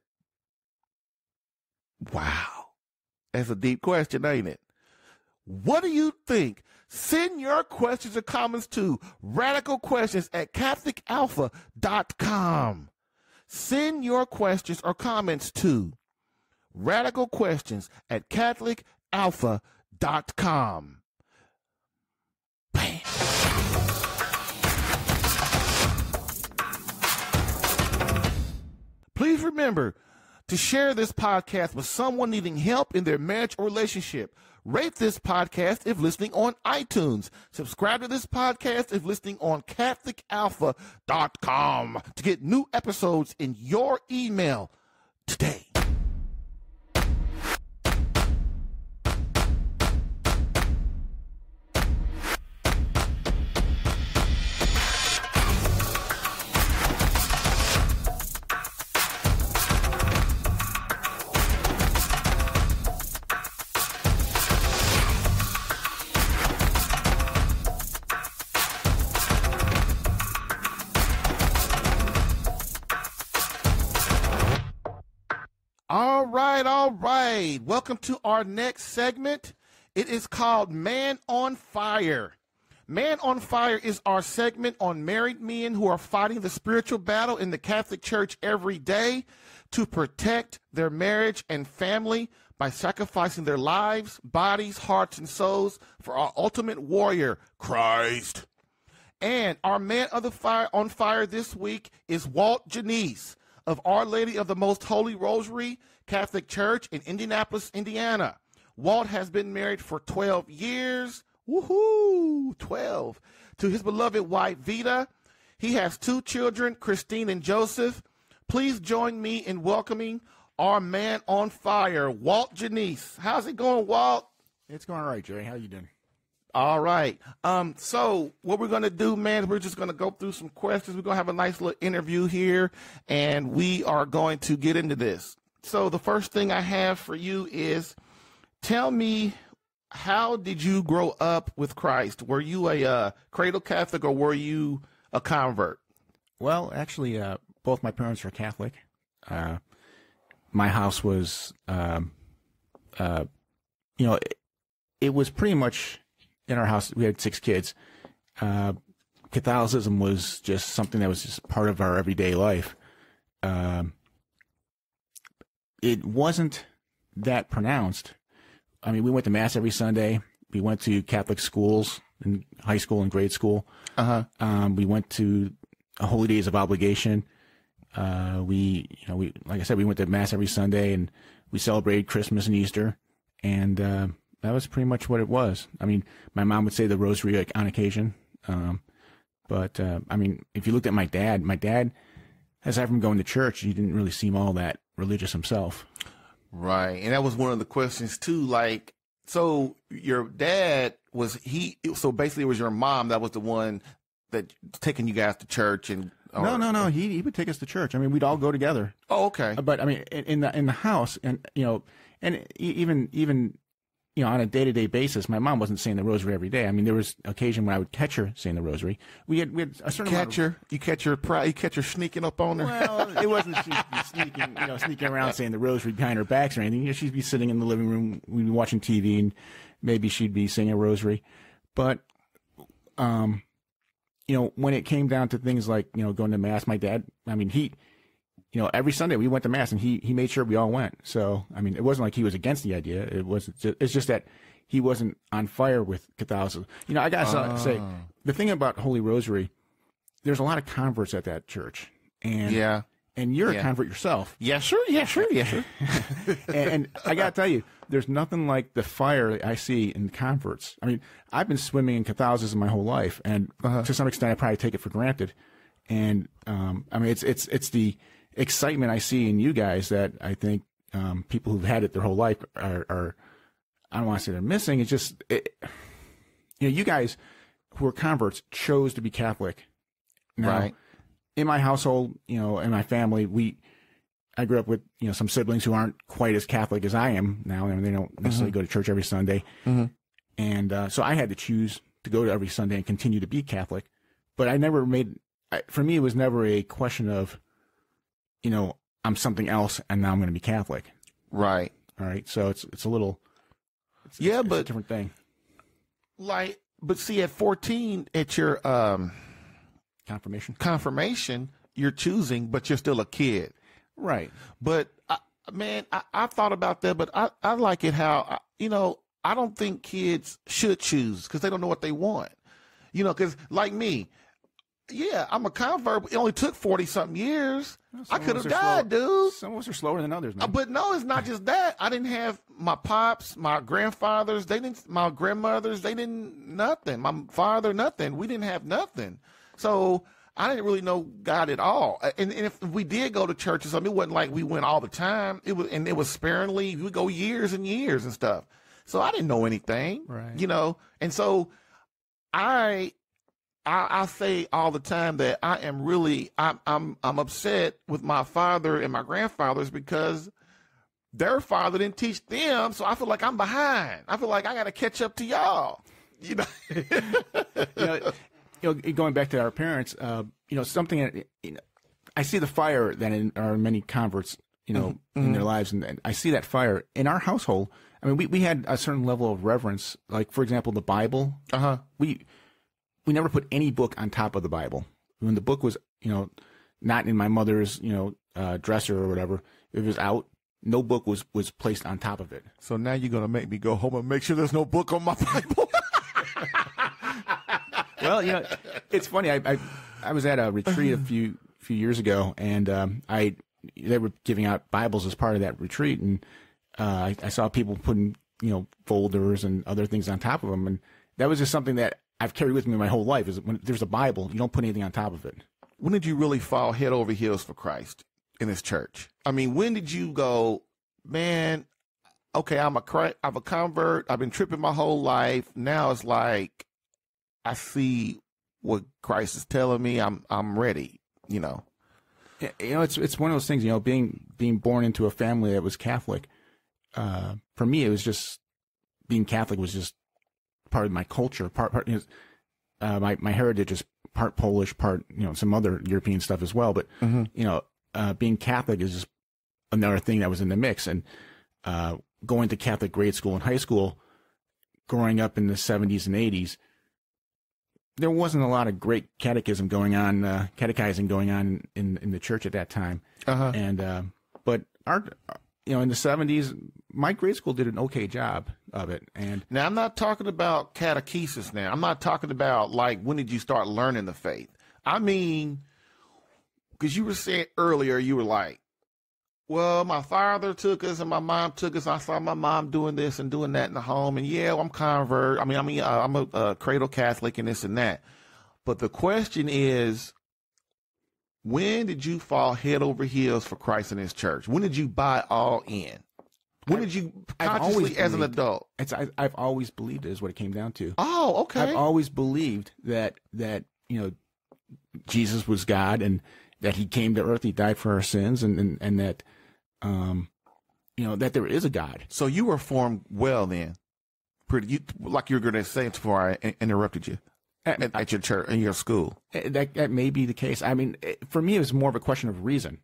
A: Wow. That's a deep question, ain't it? What do you think? Send your questions or comments to radicalquestions@catholicalpha.com. Send your questions or comments to radicalquestions@catholicalpha.com. Bam. Please remember to share this podcast with someone needing help in their marriage or relationship. Rate this podcast if listening on iTunes. Subscribe to this podcast if listening on CatholicAlpha.com to get new episodes in your email today. All right. Welcome to our next segment. It is called Man on Fire. Man on Fire is our segment on married men who are fighting the spiritual battle in the Catholic Church every day to protect their marriage and family by sacrificing their lives, bodies, hearts, and souls for our ultimate warrior, Christ. And our man of the fire on fire this week is Walt Janiec of Our Lady of the Most Holy Rosary Catholic Church in Indianapolis, Indiana. Walt has been married for 12 years. Woohoo! 12. To his beloved wife, Vita. He has 2 children, Christine and Joseph. Please join me in welcoming our man on fire, Walt Janiec. How's it going, Walt?
C: It's going all right, Jerry. How you doing?
A: All right. So what we're going to do, man, we're just going to go through some questions. We're going to have a nice little interview here, and we are going to get into this. So the first thing I have for you is, tell me, how did you grow up with Christ? Were you a cradle Catholic or were you a convert?
C: Well, actually, both my parents are Catholic. My house was, it was pretty much, in our house, we had 6 kids. Catholicism was just something that was just part of our everyday life. It wasn't that pronounced. I mean, we went to Mass every Sunday. We went to Catholic schools in high school and grade school. We went to Holy Days of Obligation. We like I said, we went to Mass every Sunday, and we celebrated Christmas and Easter, and that was pretty much what it was. I mean, my mom would say the Rosary on occasion, but I mean, if you looked at my dad, aside from going to church, he didn't really seem all that religious himself.
A: Right. And that was one of the questions too. Like, so your dad so basically it was your mom that was the one that taking you guys to church and.
C: No. He would take us to church. I mean, we'd all go together.
A: Oh, okay.
C: But I mean, in the house, and even on a day-to-day basis, my mom wasn't saying the Rosary every day. I mean, there was occasion when I would catch her saying the Rosary. We had a certain
A: you catch her sneaking up on her.
C: Well, it wasn't she sneaking around saying the Rosary behind her backs or anything. She'd be sitting in the living room, we'd be watching TV, and maybe she'd be saying a Rosary. But when it came down to things like going to Mass, my dad, I mean, he. Every Sunday we went to Mass, and he made sure we all went. So, I mean, it wasn't like he was against the idea. It's just that he wasn't on fire with Catholicism. I got to say, the thing about Holy Rosary, there's a lot of converts at that church. And you're a convert yourself.
A: Yeah, sure.
C: and I got to tell you, there's nothing like the fire I see in converts. I mean, I've been swimming in Catholicism my whole life, and to some extent I probably take it for granted. And, I mean, it's the excitement I see in you guys that I think people who've had it their whole life are I don't want to say they're missing. It's just, you guys who are converts chose to be Catholic. Now,
A: right.
C: In my household, in my family, I grew up with, some siblings who aren't quite as Catholic as I am now. I mean, they don't necessarily go to church every Sunday. And so I had to choose to go to every Sunday and continue to be Catholic. But for me, it was never a question of, I'm something else and now I'm going to be Catholic.
A: Right.
C: All right. So it's a little, it's
A: but
C: a different thing.
A: But see, at 14, at your
C: confirmation,
A: you're choosing, but you're still a kid.
C: Right.
A: But I thought about that, but I like it how, I don't think kids should choose because they don't know what they want. Because like me, yeah, I'm a convert, but it only took 40-something years. Well, I could have died, dude.
C: Some of us are slower than others, man.
A: But no, it's not just that. I didn't have my pops, my grandfathers, my grandmothers, they didn't, nothing. My father, nothing. We didn't have nothing. So I didn't really know God at all. And if we did go to church or something, it wasn't like we went all the time. It was sparingly. We would go years and years and stuff. So I didn't know anything,
C: right.
A: And so I say all the time that I am really, I'm upset with my father and my grandfathers because their father didn't teach them. So I feel like I'm behind. I feel like I got to catch up to y'all,
C: Going back to our parents, something, I see the fire that in our many converts, in their lives. And I see that fire in our household. I mean, we had a certain level of reverence, like, for example, the Bible. We never put any book on top of the Bible. When the book was, not in my mother's, dresser or whatever, it was out. No book was placed on top of it.
A: So now you're going to make me go home and make sure there's no book on my Bible.
C: Well, it's funny. I was at a retreat a few years ago, and they were giving out Bibles as part of that retreat, and I saw people putting folders and other things on top of them, and that was just something that I've carried with me my whole life. Is when there's a Bible, you don't put anything on top of it.
A: When did you really fall head over heels for Christ in this church? I mean, when did you go, man? Okay, I'm a convert. I've been tripping my whole life. Now it's like I see what Christ is telling me. I'm ready.
C: It's one of those things. Being born into a family that was Catholic. For me, it was just being Catholic was just part of my culture. My heritage is part Polish, part some other European stuff as well. But being Catholic is just another thing that was in the mix. And going to Catholic grade school and high school, growing up in the 70s and 80s, there wasn't a lot of great catechising going on in the church at that time. And but our in the 70s, my grade school did an okay job of it. And
A: now I'm not talking about catechesis now. I'm not talking about like when did you start learning the faith? I mean, because you were saying earlier, you were like, well, my father took us and my mom took us. I saw my mom doing this and doing that in the home. And yeah, I'm convert. I'm a cradle Catholic and this and that. But the question is, when did you fall head over heels for Christ and his church? When did you buy all in? When did you consciously, as an adult?
C: I've always believed it is what it came down to.
A: Oh, okay.
C: I've always believed that Jesus was God and that he came to earth, he died for our sins, and that that there is a God.
A: So you were formed well then, like you were going to say before I interrupted you. At your church, in your school.
C: That may be the case. I mean, for me, it was more of a question of reason.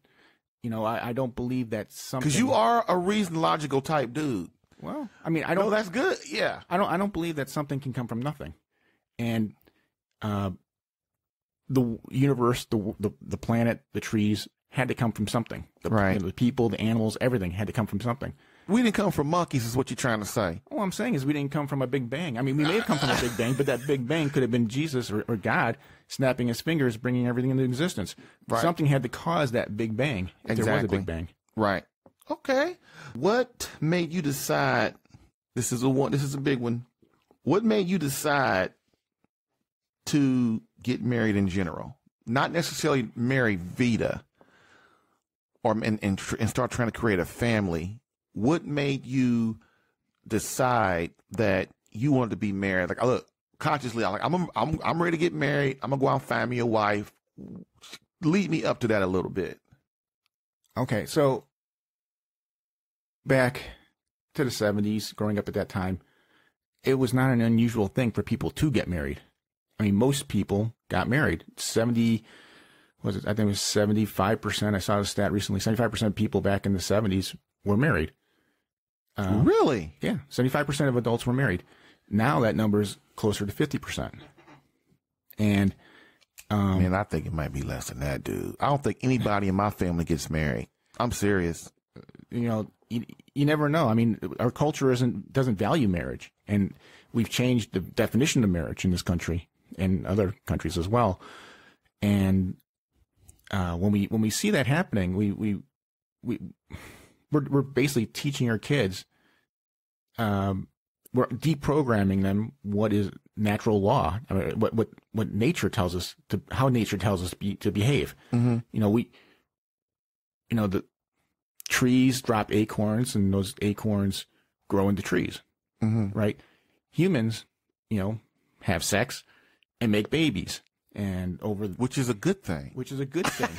C: I don't believe that something.
A: Because you are a reason logical type dude.
C: Well, I mean, I don't.
A: No, that's good. Yeah.
C: I don't believe that something can come from nothing, and the universe, the planet, the trees had to come from something. The people, the animals, everything had to come from something.
A: We didn't come from monkeys, is what you're trying to say.
C: All I'm saying is we didn't come from a big bang. I mean, we may have come from a big bang, but that big bang could have been Jesus or God snapping his fingers, bringing everything into existence. Right. Something had to cause that big bang. If there was a big bang.
A: Right. Okay. What made you decide? This is a big one. What made you decide to get married in general? Not necessarily marry Vita, and start trying to create a family. What made you decide that you wanted to be married? Like, look, consciously, I'm ready to get married. I'm gonna go out and find me a wife. Lead me up to that a little bit.
C: Okay, so back to the 70s, growing up at that time, it was not an unusual thing for people to get married. I mean, most people got married. I think it was 75%. I saw the stat recently. 75% of people back in the 70s were married.
A: Really?
C: Yeah, 75% of adults were married. Now that number is closer to 50%. And
A: Man, I think it might be less than that, dude. I don't think anybody in my family gets married. I'm serious.
C: You never know. I mean, our culture doesn't value marriage, and we've changed the definition of marriage in this country and other countries as well. And when we see that happening, we're basically teaching our kids. We're deprogramming them what is natural law, I mean, what nature tells us how nature tells us to behave. Mm-hmm. The trees drop acorns, and those acorns grow into trees. Mm-hmm. Right? Humans, have sex and make babies, and
A: which is a good thing.
C: Which is a good thing.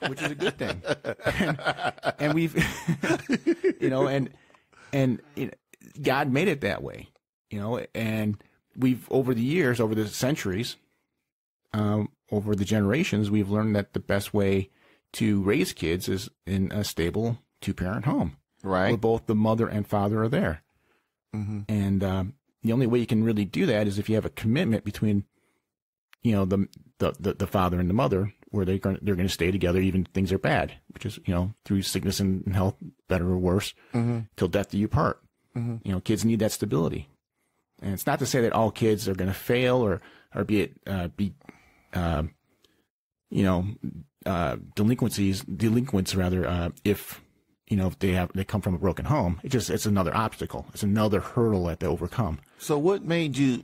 C: Which is a good thing. And we've, and God made it that way, and we've, over the years, over the centuries, over the generations, we've learned that the best way to raise kids is in a stable 2-parent home.
A: Right.
C: Where both the mother and father are there. Mm-hmm. And the only way you can really do that is if you have a commitment between, the father and the mother, where they're going to stay together even if things are bad, which is, through sickness and health, better or worse, mm-hmm. till death do you part. Mm-hmm. Kids need that stability. And it's not to say that all kids are going to fail or delinquents rather, if they come from a broken home. It's another obstacle. It's another hurdle that they overcome.
A: So what made you,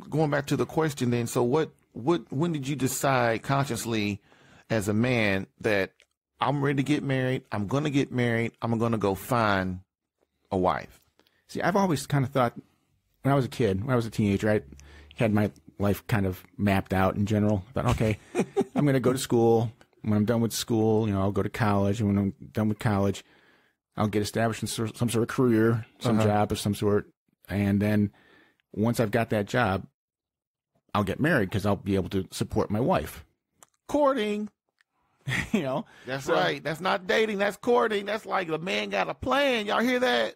A: going back to the question then, so when did you decide consciously as a man that I'm ready to get married, I'm going to get married, I'm going to go find a wife?
C: See, I've always kind of thought, when I was a kid, when I was a teenager, I had my life kind of mapped out in general. I thought, okay, I'm going to go to school. When I'm done with school, I'll go to college. And when I'm done with college, I'll get established in some sort of career, some job of some sort. And then once I've got that job, I'll get married because I'll be able to support my wife.
A: Courting. That's right. That's not dating. That's courting. That's like the man got a plan. Y'all hear that?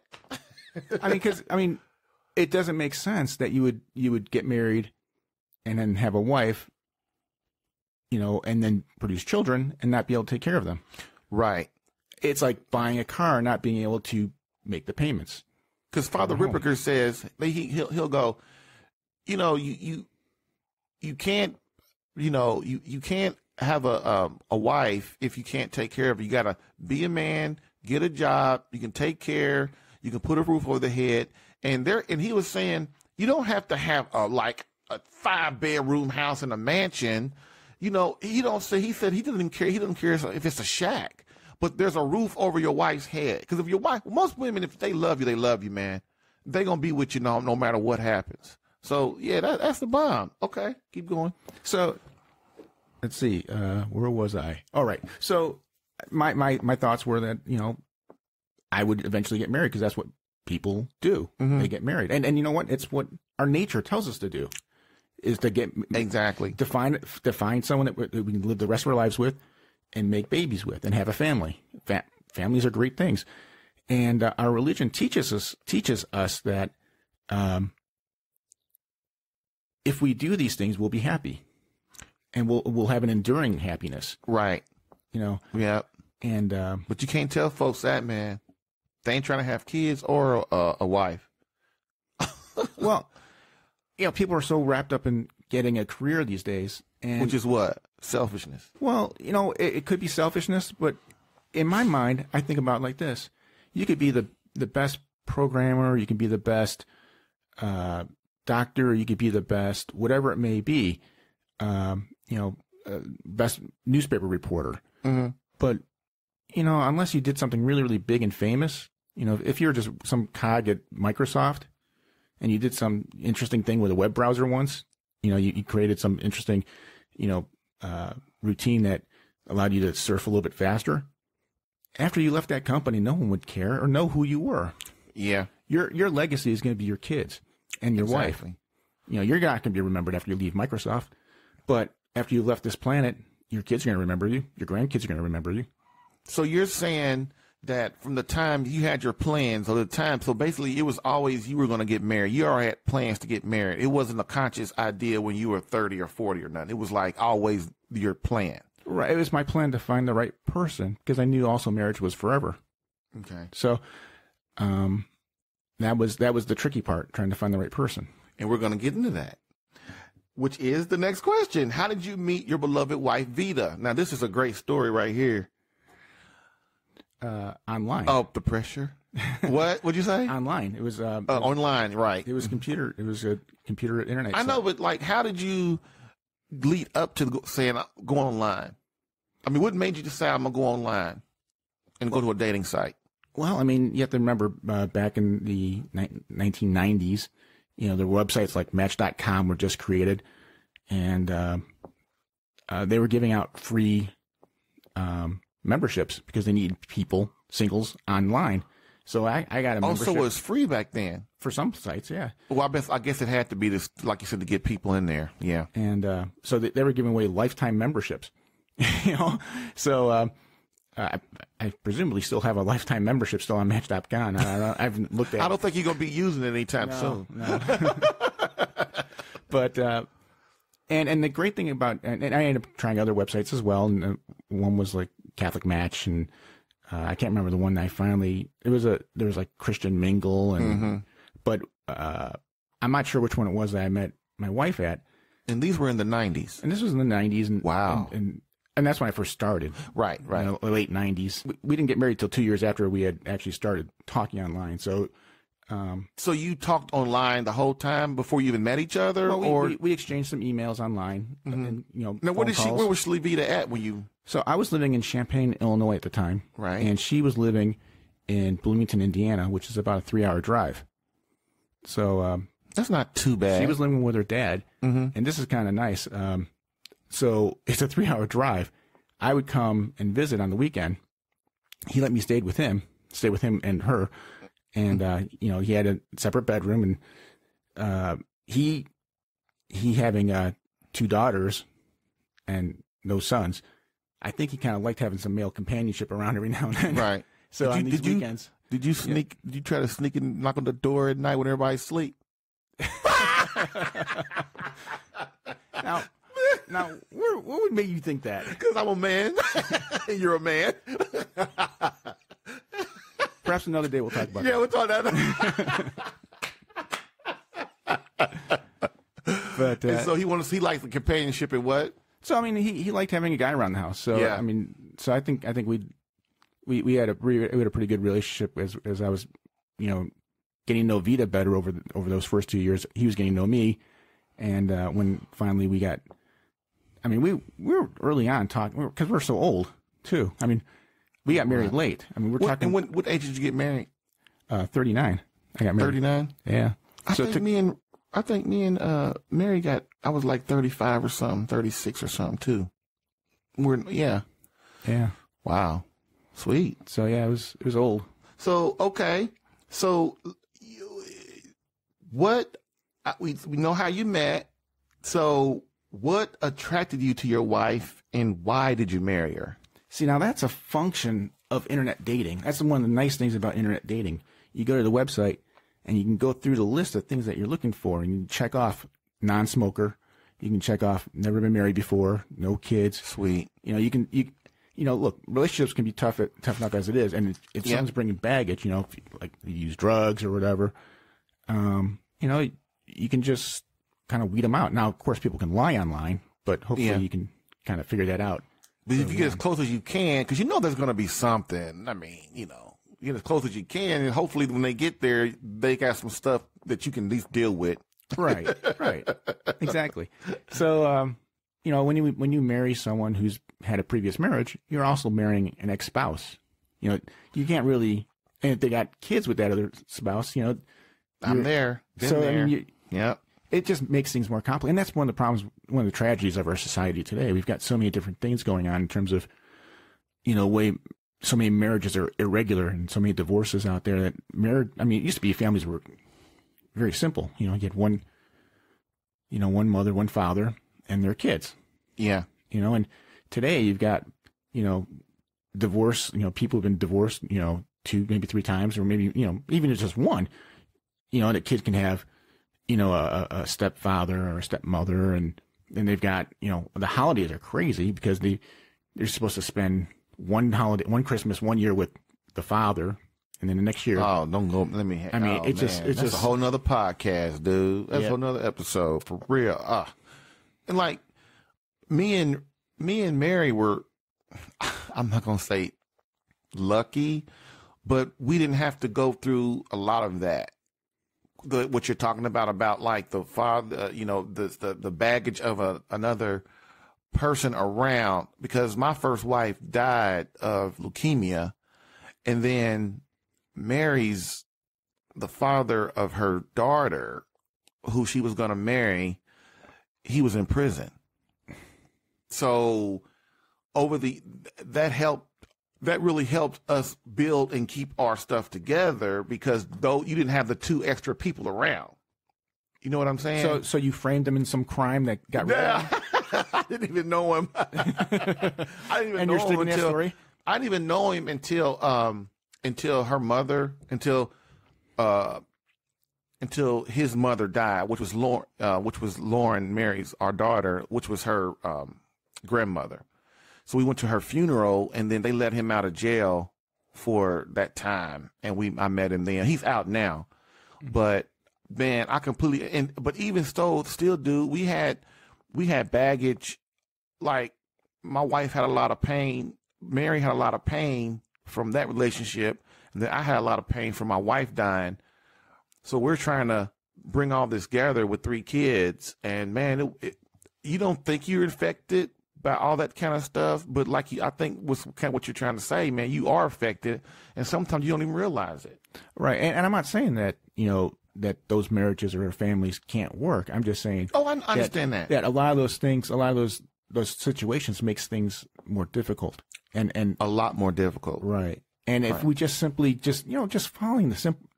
C: It doesn't make sense that you would get married and then have a wife, and then produce children and not be able to take care of them.
A: Right.
C: It's like buying a car and not being able to make the payments.
A: Because Father Ripperger says he'll go, you can't, you can't have a wife if you can't take care of her. You got to be a man, get a job. You can take care. You can put a roof over the head. And he was saying, you don't have to have a 5-bedroom house in a mansion. He said he doesn't care. He doesn't care if it's a shack, but there's a roof over your wife's head. Because if your wife, most women, if they love you, man. They're going to be with you no matter what happens. So yeah, that's the bomb. Okay. Keep going.
C: So let's see, where was I? All right. So my thoughts were that, I would eventually get married because that's what people do. Mm-hmm. They get married. And you know what? It's what our nature tells us to do, is to get to find someone that we can live the rest of our lives with and make babies with and have a family. Families are great things. And our religion teaches us that if we do these things, we'll be happy, and we'll have an enduring happiness.
A: Right.
C: Yeah. And
A: but you can't tell folks that, man. They ain't trying to have kids or a wife.
C: Well, people are so wrapped up in getting a career these days,
A: which is what? Selfishness.
C: Well, it could be selfishness, but in my mind, I think about it like this: you could be the best programmer, you can be the best doctor, you could be the best whatever it may be, best newspaper reporter. Mm-hmm. But unless you did something really, really big and famous, if you're just some cog at Microsoft and you did some interesting thing with a web browser once, you created some interesting, routine that allowed you to surf a little bit faster. After you left that company, no one would care or know who you were.
A: Yeah.
C: Your legacy is going to be your kids and your wife. You're not going to be remembered after you leave Microsoft, but after you left this planet, your kids are going to remember you. Your grandkids are going to remember you.
A: So you're saying that from the time you had your plans or the time, so basically it was always you were going to get married. You already had plans to get married. It wasn't a conscious idea when you were 30 or 40 or nothing. It was like always your plan.
C: Right. It was my plan to find the right person because I knew also marriage was forever.
A: Okay.
C: So, that was the tricky part, trying to find the right person.
A: And we're going to get into that, which is the next question. How did you meet your beloved wife, Vita? Now, this is a great story right here.
C: Online.
A: Oh, the pressure. What'd you say?
C: Online. It was
A: online, right.
C: It was computer. It was a computer internet.
A: I know, but like, how did you lead up to saying go online? I mean, what made you decide I'm going to go online and go to a dating site?
C: Well, I mean, you have to remember back in the 1990s, there were websites like Match.com were just created, and they were giving out free memberships because they needed people, singles, online. So I got a membership.
A: Also, it was free back then
C: for some sites, yeah.
A: Well, I guess it had to be this, like you said, to get people in there, yeah.
C: And so they were giving away lifetime memberships, So I presumably still have a lifetime membership still on Match.com. I haven't looked at it.
A: I don't think you're going to be using it anytime soon.
C: No. But and the great thing about and I ended up trying other websites as well. And one was like Catholic Match, and I can't remember the one that I finally. There was like Christian Mingle, and but I'm not sure which one it was that I met my wife at.
A: And these were in the 90s.
C: And this was in the 90s. And,
A: wow.
C: And that's when I first started.
A: Right.
C: Late 90s. We didn't get married till 2 years after we had actually started talking online. So
A: so you talked online the whole time before you even met each other?
C: Well, we exchanged some emails online. And,
A: now, where was Vita at when you...
C: So I was living in Champaign, Illinois at the time.
A: Right.
C: And she was living in Bloomington, Indiana, which is about a 3-hour drive. So...
A: that's not too bad.
C: She was living with her dad. And this is kind of nice. So it's a 3-hour drive. I would come and visit on the weekend. He let me stay with him and her. And, he had a separate bedroom, and he having 2 daughters and no sons. I think he kind of liked having some male companionship around every now and then. Right. So on these weekends.
A: Did you try to sneak and knock on the door at night when everybody's asleep?
C: Now, what would make you think that?
A: Because I'm a man. You're a man.
C: Perhaps another day we'll talk about that.
A: Yeah, we'll talk that. But so he likes the companionship and what?
C: So I mean, he liked having a guy around the house. So yeah. I mean, so I think we had a pretty good relationship as I was, getting to know Vita better over those first 2 years. He was getting to know me, and when finally we got, I mean, we were early on talking because we're so old too. I mean, we got married late. I mean, we're talking.
A: And what age did you get married?
C: 39. I got married.
A: 39.
C: Yeah.
A: I think me and Mary got. I was like 35 or something, 36 or something too. Yeah. Wow. Sweet.
C: So yeah, it was old.
A: So okay. So we know how you met. So what attracted you to your wife, and why did you marry her?
C: See, now that's a function of internet dating. That's one of the nice things about internet dating. You go to the website and you can go through the list of things that you're looking for, and you can check off non-smoker. You can check off never been married before, no kids.
A: Sweet.
C: Look, relationships can be tough enough as it is, and if someone's bringing baggage, if like you use drugs or whatever, you can just kind of weed them out. Now, of course, people can lie online, but hopefully you can kind of figure that out.
A: But if you get as close as you can, because there's going to be something. I mean, you get as close as you can, and hopefully when they get there, they got some stuff that you can at least deal with.
C: Right. Exactly. So, when you marry someone who's had a previous marriage, you're also marrying an ex-spouse. You can't really, and if they got kids with that other spouse,
A: I'm there.
C: So, there. I mean, it just makes things more complicated. And that's one of the problems, one of the tragedies of our society today. We've got so many different things going on in terms of, so many marriages are irregular and so many divorces out there that it used to be families were very simple. You had one mother, one father, and their kids.
A: Yeah.
C: And today you've got, divorce, people who've been divorced, 2, maybe 3 times, or maybe, even if just one, and a kid can have, a stepfather or a stepmother, and they've got, the holidays are crazy because they're supposed to spend one Christmas 1 year with the father, and then the next year.
A: Oh, don't go. Let me.
C: It's just
A: a whole nother podcast, dude. That's a whole nother episode for real. And like me and Mary were, I'm not gonna say lucky, but we didn't have to go through a lot of that. What you're talking about like the father, the baggage of another person around, because my first wife died of leukemia, and then Mary's the father of her daughter, who she was going to marry. He was in prison. So that really helped us build and keep our stuff together, because though you didn't have the 2 extra people around. You know what I'm saying?
C: So you framed him in some crime that got rid of him?
A: I didn't even know him. I didn't even know him until,
C: story?
A: I didn't even know him until her mother, until his mother died, which was Lauren, Mary's, our daughter, which was her grandmother. So we went to her funeral, and then they let him out of jail for that time, and I met him then. He's out now, but man, but even still, dude, we had baggage. Like, my wife had a lot of pain. Mary had a lot of pain from that relationship, and then I had a lot of pain from my wife dying. So we're trying to bring all this together with 3 kids, and man, you don't think you're infected by all that kind of stuff, but I think was kind of what you're trying to say, man. You are affected, and sometimes you don't even realize it.
C: Right, and I'm not saying that that those marriages or families can't work. I'm just saying.
A: Oh, I understand that.
C: That a lot of those things, a lot of those situations makes things more difficult, and
A: a lot more difficult.
C: Right, and if we just simply just following the simple,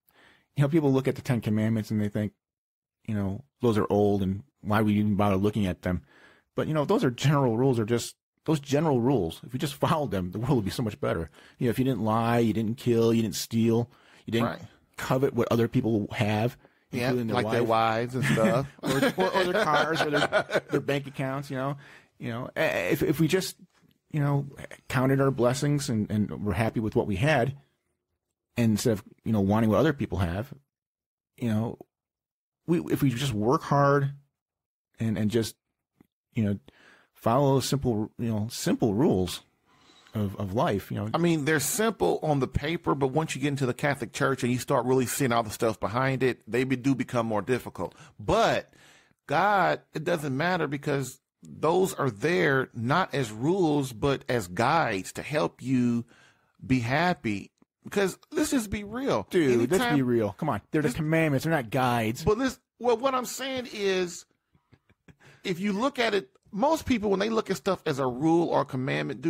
C: people look at the 10 Commandments and they think, those are old, and why would you even bother looking at them? But, those are general rules, those general rules. If we just followed them, the world would be so much better. If you didn't lie, you didn't kill, you didn't steal, you didn't covet what other people have.
A: Yeah, like their wives and stuff.
C: or their cars, or their bank accounts, If we just, counted our blessings and were happy with what we had, and instead of, wanting what other people have, if we just work hard and just, follow simple rules of life,
A: I mean, they're simple on the paper, but once you get into the Catholic Church and you start really seeing all the stuff behind it, they do become more difficult. But God, it doesn't matter, because those are there not as rules, but as guides to help you be happy. Because let's just be real.
C: Dude, let's be real. Come on. They're the commandments. They're not guides.
A: But what I'm saying is, if you look at it, most people, when they look at stuff as a rule or a commandment,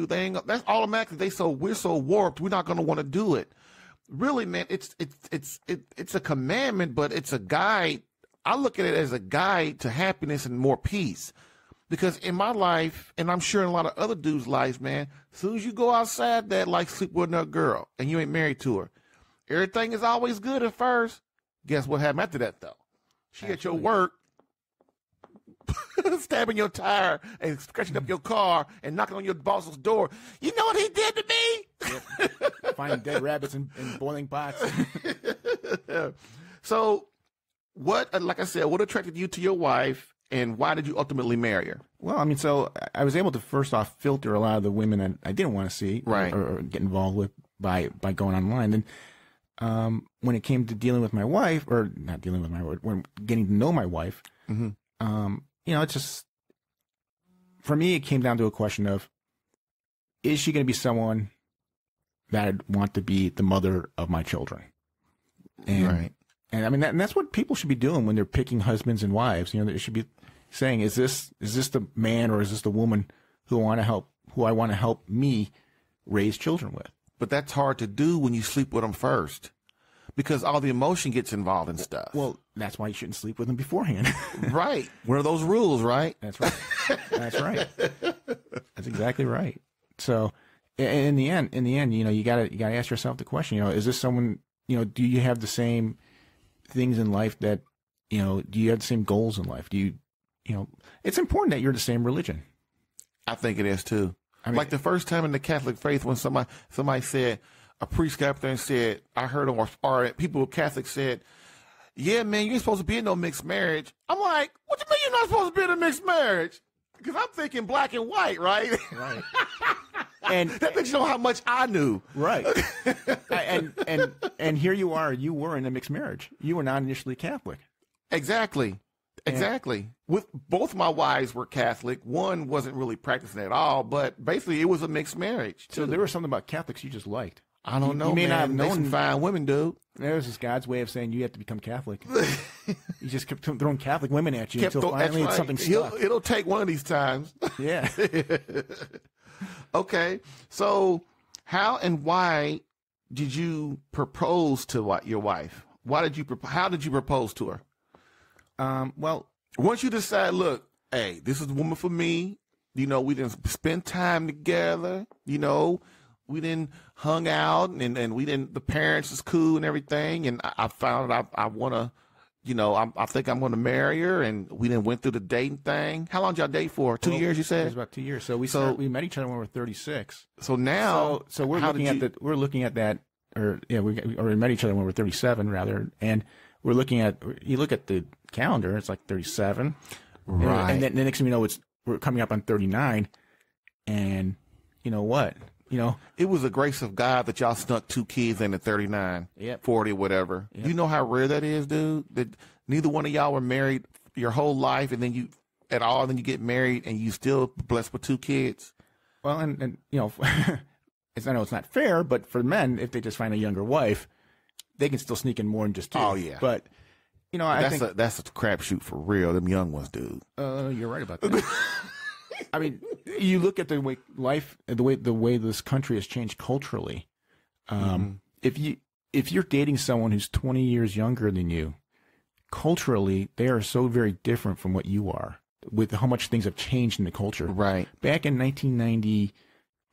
A: that's automatically we're so warped, we're not going to want to do it. Really, man, it's a commandment, but it's a guide. I look at it as a guide to happiness and more peace. Because in my life, and I'm sure in a lot of other dudes' lives, man, as soon as you go outside that, like, sleep with another girl, and you ain't married to her, everything is always good at first. Guess what happened after that, though? She at your work, stabbing your tire and scratching up your car and knocking on your boss's door. You know what he did to me?
C: Yep. Finding dead rabbits in boiling pots.
A: So, like I said, what attracted you to your wife, and why did you ultimately marry her?
C: Well, I mean, so I was able to first off filter a lot of the women that I didn't want to see or get involved with by going online. And when it came to dealing with my wife, or not dealing with my wife, when getting to know my wife, it's just, for me, it came down to a question of, is she going to be someone that I'd want to be the mother of my children? And I mean, that's what people should be doing when they're picking husbands and wives. They should be saying, is this the man, or is this the woman who I want to help me raise children with?
A: But that's hard to do when you sleep with them first, because all the emotion gets involved in stuff.
C: Well, that's why you shouldn't sleep with them beforehand.
A: Right. One of those rules, right?
C: That's right. That's right. That's exactly right. So, in the end, you gotta ask yourself the question, is this someone, do you have the same things in life that, do you have the same goals in life? Do you, it's important that you're the same religion.
A: I think it is too.
C: I mean,
A: like the first time in the Catholic faith when somebody said, a priest got up there and said, I heard them, or people with Catholics said, yeah, man, you ain't supposed to be in no mixed marriage. I'm like, what you mean you're not supposed to be in a mixed marriage? Because I'm thinking black and white, right?
C: Right. And
A: that lets you know how much I knew.
C: Right. and here you are. You were in a mixed marriage. You were not initially Catholic.
A: Exactly. With both my wives were Catholic. One wasn't really practicing at all, but basically it was a mixed marriage.
C: So there was something about Catholics you just liked.
A: I don't know.
C: You may
A: man.
C: not have known.
A: Some fine women, dude.
C: There's just God's way of saying you have to become Catholic. You just kept throwing Catholic women at you until finally
A: right.
C: something stuck.
A: It'll take one of these times.
C: Yeah.
A: Okay. So how and why did you propose to your wife? How did you propose to her?
C: Well,
A: once you decide, look, hey, this is the woman for me. We didn't spend time together. We didn't hung out and the parents is cool and everything. And I found out I want to, I think I'm going to marry her, and we then went through the dating thing. How long did y'all date for? 2 years, you said?
C: It was about 2 years. So we met each other when we were 36.
A: So now,
C: so we're looking at that, we met each other when we were 37 rather. And we're looking at, you look at the calendar, it's like 37.
A: Right.
C: And then the next thing you know, we're coming up on 39. And you know what?
A: It was a grace of God that y'all snuck 2 kids in at 39,
C: yep.
A: 40, whatever.
C: Yep.
A: You know how rare that is, dude? That neither one of y'all were married your whole life, and then you get married and you still blessed with 2 kids.
C: Well, and I know it's not fair, but for men, if they just find a younger wife, they can still sneak in more than just 2.
A: Oh, yeah.
C: But, I think
A: that's a crapshoot for real, them young ones, dude.
C: You're right about that. I mean, you look at the way the way this country has changed culturally. If you're dating someone who's 20 years younger than you, culturally they are so very different from what you are. With how much things have changed in the culture.
A: Right.
C: Back in 1990,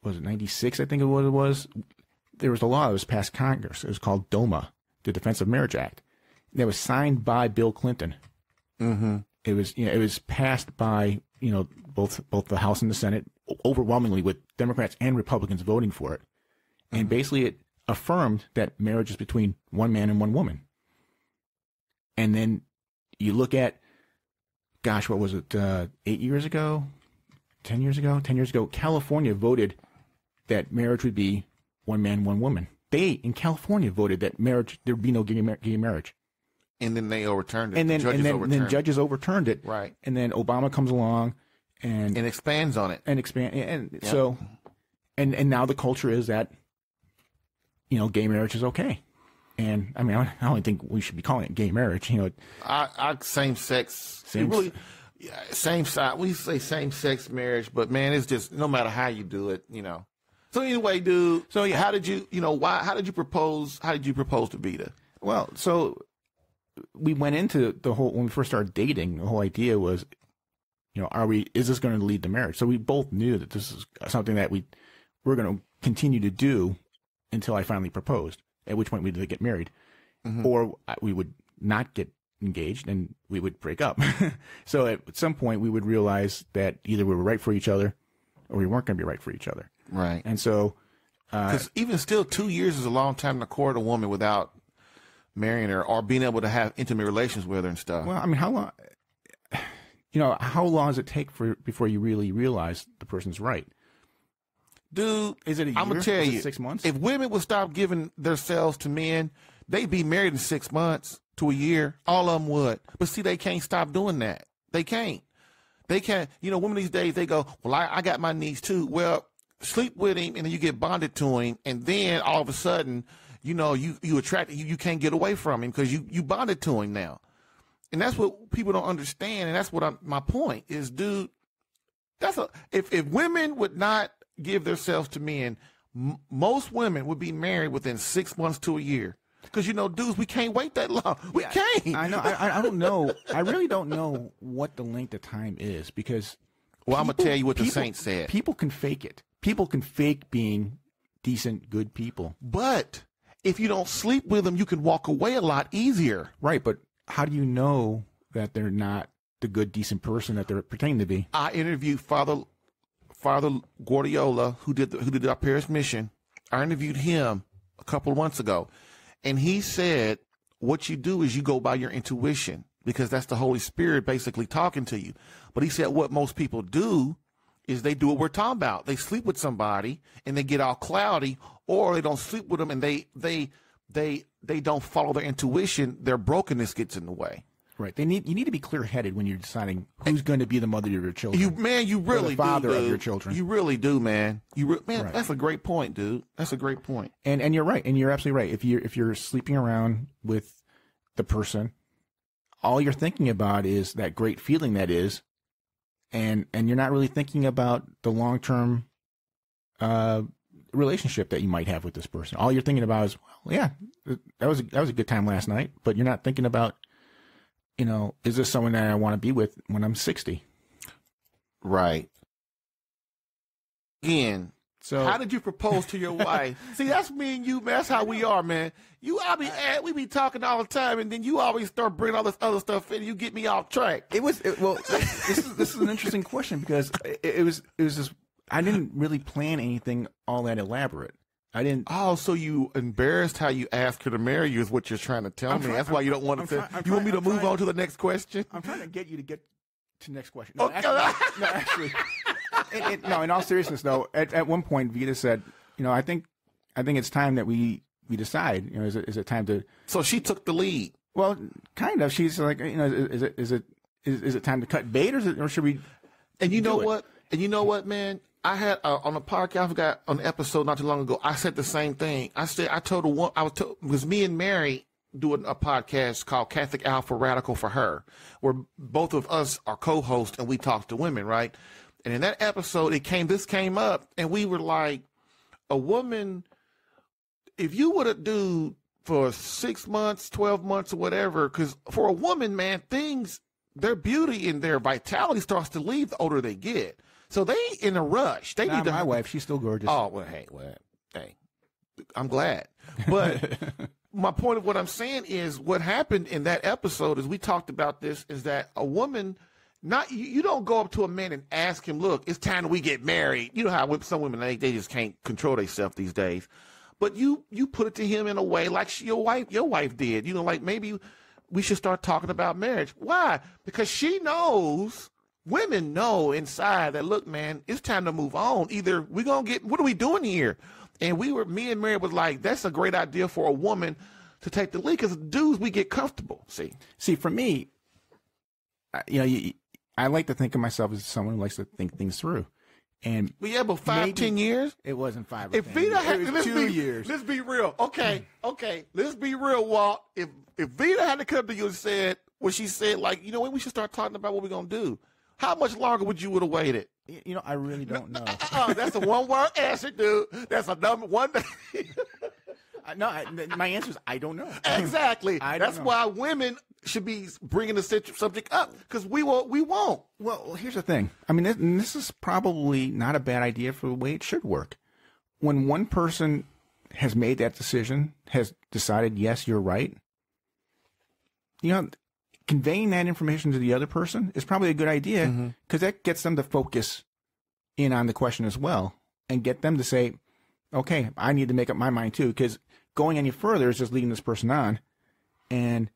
C: was it 96? I think it was. There was a law that was passed Congress. It was called DOMA, the Defense of Marriage Act. That was signed by Bill Clinton.
A: Mm-hmm.
C: It was passed by both the House and the Senate, overwhelmingly with Democrats and Republicans voting for it. And basically it affirmed that marriage is between one man and one woman. And then you look at, gosh, what was it, 8 years ago? 10 years ago? 10 years ago, California voted that marriage would be one man, one woman. They, in California, voted that there would be no gay marriage.
A: And then they overturned it.
C: And then judges overturned it.
A: Right.
C: And then Obama comes along and
A: expands on it.
C: Yep. So now the culture is that gay marriage is okay. And I mean, I don't think we should be calling it gay marriage.
A: I same sex. Same side. We say same sex marriage, but man, it's just no matter how you do it, So anyway, dude. So yeah, how did you propose? How did you propose to Vita?
C: Well, so we went into when we first started dating, the whole idea was, is this going to lead to marriage? So we both knew that this is something that we're going to continue to do until I finally proposed, at which point we'd get married, or we would not get engaged and we would break up. So at some point we would realize that either we were right for each other or we weren't going to be right for each other.
A: Right.
C: And so,
A: because even still 2 years is a long time to court a woman without marrying her or being able to have intimate relations with her and stuff.
C: Well, I mean, how long does it take before you really realize the person's right?
A: Dude,
C: is it a year?
A: I'm gonna tell you,
C: 6 months?
A: If women would stop giving themselves to men, they'd be married in 6 months to a year. All of them would. But see, they can't stop doing that. They can't. Women these days, they go, well, I got my needs too. Well, sleep with him and then you get bonded to him. And then all of a sudden, you attract, you can't get away from him because you bonded to him now. And that's what people don't understand. And that's what my point is, dude. If women would not give themselves to men, most women would be married within 6 months to a year. Because, dudes, we can't wait that long. We can't.
C: I know. I don't know. I really don't know what the length of time is because
A: Well, I'm going to tell you what the saints said.
C: People can fake it. People can fake being decent, good people.
A: But if you don't sleep with them, you can walk away a lot easier.
C: Right, but how do you know that they're not the good, decent person that they're pretending to be?
A: I interviewed Father Guardiola, who did our parish mission. I interviewed him a couple of months ago, and he said what you do is you go by your intuition, because that's the Holy Spirit basically talking to you. But he said what most people do is they do what we're talking about. They sleep with somebody and they get all cloudy, or they don't sleep with them and they don't follow their intuition. Their brokenness gets in the way.
C: Right. You need to be clear-headed when you're deciding who's going to be the mother of your children.
A: You really
C: or the father
A: do,
C: of your children.
A: You really do, man.
C: Right.
A: That's a great point, dude. That's a great point.
C: And you're right. And you're absolutely right. If you're sleeping around with the person, all you're thinking about is that great feeling that is, and you're not really thinking about the long-term relationship that you might have with this person. All you're thinking about is, well, yeah, that was a good time last night, but you're not thinking about, is this someone that I want to be with when I'm 60?
A: Right. Again,
C: so
A: how did you propose to your wife? See, that's me and you, man. That's how we are, man. We be talking all the time, and then you always start bringing all this other stuff in, and you get me off track.
C: This is an interesting question, because it was just, I didn't really plan anything all that elaborate. I didn't.
A: Oh, so you embarrassed how you asked her to marry you is what you're trying to tell me. That's why you don't want to. You want me to move on to the next question?
C: I'm trying to get you to get to the next question. No, actually. No, in all seriousness, though, at one point, Vita said, I think it's time that we decide. Is it time to? So
A: she took the lead.
C: Well, kind of. She's like, is it time to cut bait, or should we?
A: And you know what? And you know what, man? I had on a podcast, I forgot, on an episode not too long ago, I said the same thing. Because me and Mary doing a podcast called Catholic Alpha Radical for Her, where both of us are co-hosts and we talk to women, right? And in that episode, this came up, and we were like, a woman, if you would have do for 6 months, 12 months, or whatever, because for a woman, man, their beauty and their vitality starts to leave the older they get. So they in a rush. They need to.
C: My wife, she's still gorgeous.
A: Oh, well, hey, I'm glad. But my point of what I'm saying is, what happened in that episode is we talked about this, is that a woman, you don't go up to a man and ask him, look, it's time we get married. You know how some women, they just can't control themselves these days. But you put it to him in a way like your wife did. Like maybe we should start talking about marriage. Why? Because she knows. Women know inside that, look, man, it's time to move on. Either we're going to what are we doing here? And me and Mary was like, that's a great idea for a woman to take the lead, because dudes, we get comfortable. See,
C: for me, I like to think of myself as someone who likes to think things through. And
A: but 5-10 years?
C: It wasn't 5 or
A: if
C: 10
A: Vita
C: years.
A: Had,
C: it was 2 years.
A: Let's be real. Okay. Let's be real, Walt. If Vita had to come to you and said, what she said, like, you know what, we should start talking about what we're going to do. How much longer would you have waited?
C: I really don't know.
A: That's a one-word answer, dude. That's a number one.
C: My answer is I don't know.
A: Exactly. That's why women should be bringing the subject up, because we won't.
C: Well, here's the thing. I mean, this is probably not a bad idea for the way it should work. When one person has made that decision, has decided, yes, you're right, conveying that information to the other person is probably a good idea, because that gets them to focus in on the question as well, and get them to say, okay, I need to make up my mind too, because going any further is just leading this person on. And,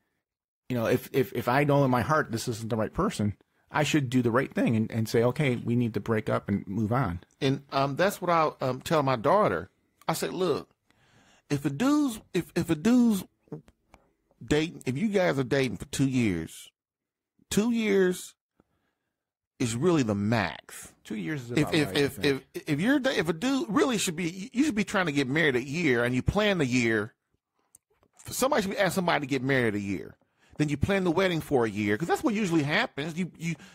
C: if I know in my heart this isn't the right person, I should do the right thing and say, okay, we need to break up and move on.
A: And that's what I tell my daughter. I said, look, if a dude's dating, if you guys are dating for 2 years, 2 years is really the max.
C: 2 years is about right,
A: if a dude really you should be trying to get married a year, and you plan the year. Somebody should be asking somebody to get married a year. Then you plan the wedding for a year, because that's what usually happens.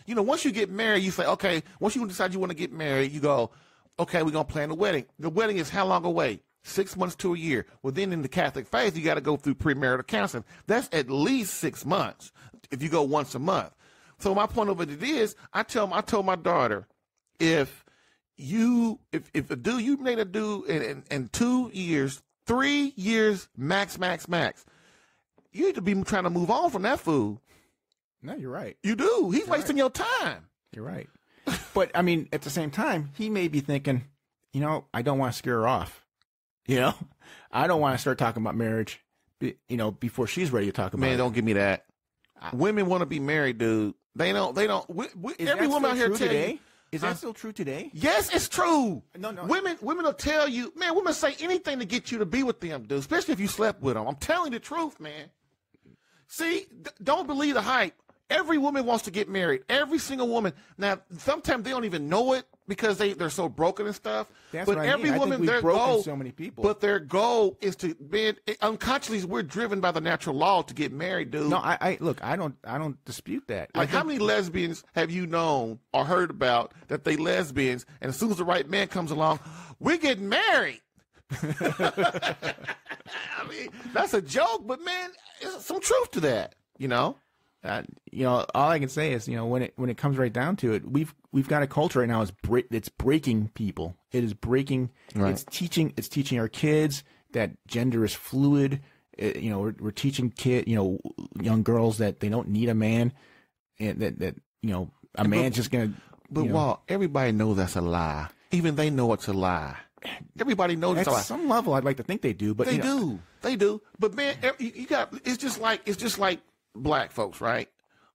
A: Once you get married, you say, okay. Once you decide you want to get married, you go, okay, we're gonna plan the wedding. The wedding is how long away? 6 months to a year. Well, then in the Catholic faith, you got to go through premarital counseling. That's at least 6 months if you go once a month. So my point of it is, I told my daughter, if a dude, you made a dude in 2 years, 3 years, max, you need to be trying to move on from that fool.
C: No, you're right.
A: You do. He's wasting your time.
C: You're right. But, I mean, at the same time, he may be thinking, you know, I don't want to scare her off. You know, I don't want to start talking about marriage, you know, before she's ready to talk about it.
A: Man, don't give me that. Women want to be married, dude. They don't. Every woman out here tell you.
C: Is that still true today?
A: Yes, it's true.
C: No.
A: Women will tell you, man, women say anything to get you to be with them, dude, especially if you slept with them. I'm telling you the truth, man. See, don't believe the hype. Every woman wants to get married. Every single woman. Now, sometimes they don't even know it because they're so broken and stuff.
C: That's
A: but
C: what
A: every
C: I mean.
A: woman,
C: I think
A: their
C: we've broken
A: goal,
C: so many people.
A: But their goal is to be unconsciously. We're driven by the natural law to get married, dude.
C: No, I look. I don't dispute that.
A: Like, how many lesbians have you known or heard about that they lesbians, and as soon as the right man comes along, we're getting married? I mean, that's a joke, but man, there's some truth to that, you know.
C: You know, all I can say is, you know, when it comes right down to it, we've got a culture right now that's breaking people. It is breaking. Right. It's teaching our kids that gender is fluid. You know, we're teaching young girls that they don't need a man, and that you know, a man's just gonna.
A: But Walt, everybody knows that's a lie. Even they know it's a lie. Everybody knows it's a lie.
C: At some level, I'd like to think they do, but
A: they do. But man, you got it's just like black folks, right?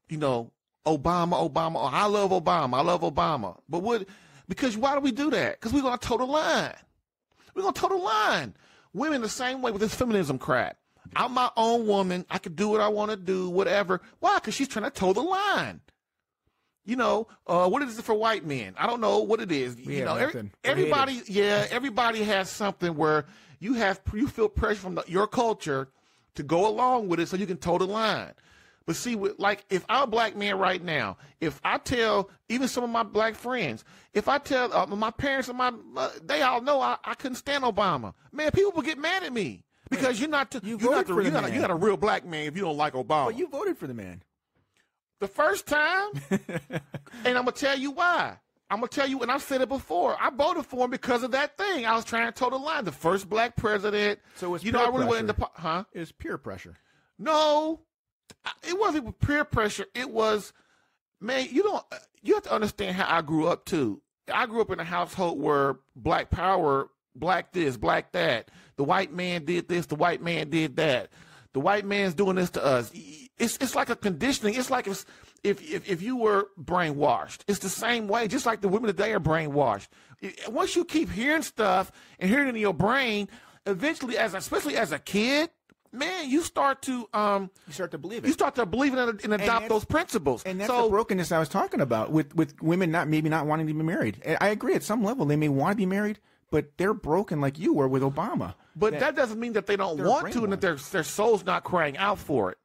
A: You know, Obama. Oh, I love Obama. But because why do we do that? Because we're going to toe the line. We're going to toe the line. Women the same way with this feminism crap. I'm my own woman. I can do what I want to do, whatever. Why? Because she's trying to toe the line. You know, what is it for white men? I don't know what it is. You know, everybody has something where you feel pressure from your culture to go along with it so you can toe the line. But see, like, if I'm a black man right now, if I tell even some of my black friends, if I tell my parents and they all know I couldn't stand Obama. Man, people will get mad at me because you're not a real black man if you don't like Obama.
C: But you voted for the man.
A: The first time, and I'm gonna tell you why. I'm gonna tell you, and I've said it before. I voted for him because of that thing. I was trying to toe the line. The first black president.
C: So it's
A: I really went into
C: It's peer pressure.
A: No, it wasn't peer pressure. It was, man. You have to understand how I grew up too. I grew up in a household where black power, black this, black that. The white man did this. The white man did that. The white man's doing this to us. It's like a conditioning. It's like if you were brainwashed. It's the same way, just like the women today are brainwashed. Once you keep hearing stuff and hearing it in your brain, eventually, especially as a kid, man, you start to
C: believe it.
A: You start to believe it and adopt those principles.
C: And that's the brokenness I was talking about with women maybe not wanting to be married. I agree at some level they may want to be married, but they're broken like you were with Obama.
A: But that doesn't mean that they don't want to and that their soul's not crying out for it.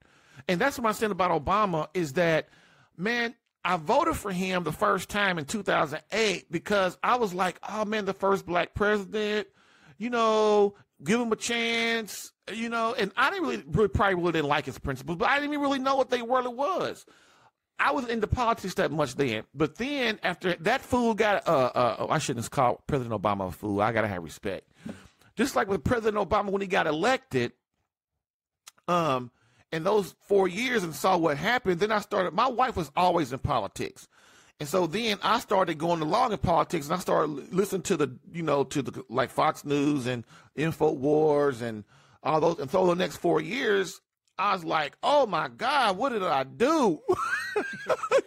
A: And that's what I'm saying about Obama is that, man, I voted for him the first time in 2008 because I was like, oh, man, the first black president, you know, give him a chance, you know. And I didn't probably didn't like his principles, but I didn't even really know what they really was. I was into politics that much then. But then after that fool got, I shouldn't call President Obama a fool. I got to have respect. Just like with President Obama when he got elected, in those 4 years and saw what happened, then my wife was always in politics. And so then I started going along in politics and I started listening to the like Fox News and InfoWars and all those. And so the next 4 years, I was like, oh my God, what did I do?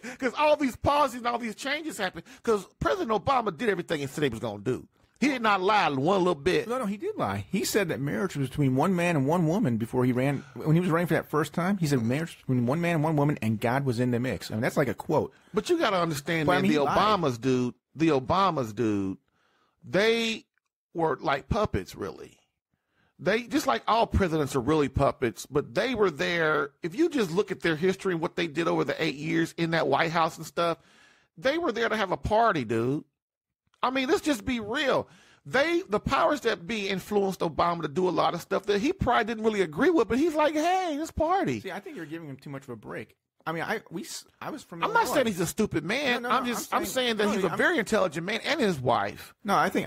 A: Because all these policies and all these changes happened because President Obama did everything he said he was going to do. He did not lie one little bit.
C: No, he did lie. He said that marriage was between one man and one woman before he ran. When he was running for that first time, he said marriage between one man and one woman, and God was in the mix. I mean, that's like a quote.
A: But you got to understand, man, the Obamas, dude, they were like puppets, really. They, just like all presidents are really puppets, but they were there. If you just look at their history and what they did over the 8 years in that White House and stuff, they were there to have a party, dude. I mean, let's just be real. The powers that be influenced Obama to do a lot of stuff that he probably didn't really agree with, but he's like, hey, let's party.
C: See, I think you're giving him too much of a break. I mean, I was from.
A: I'm not saying he's a stupid man.
C: No,
A: I'm saying that he's a very intelligent man, and his wife.
C: No, I think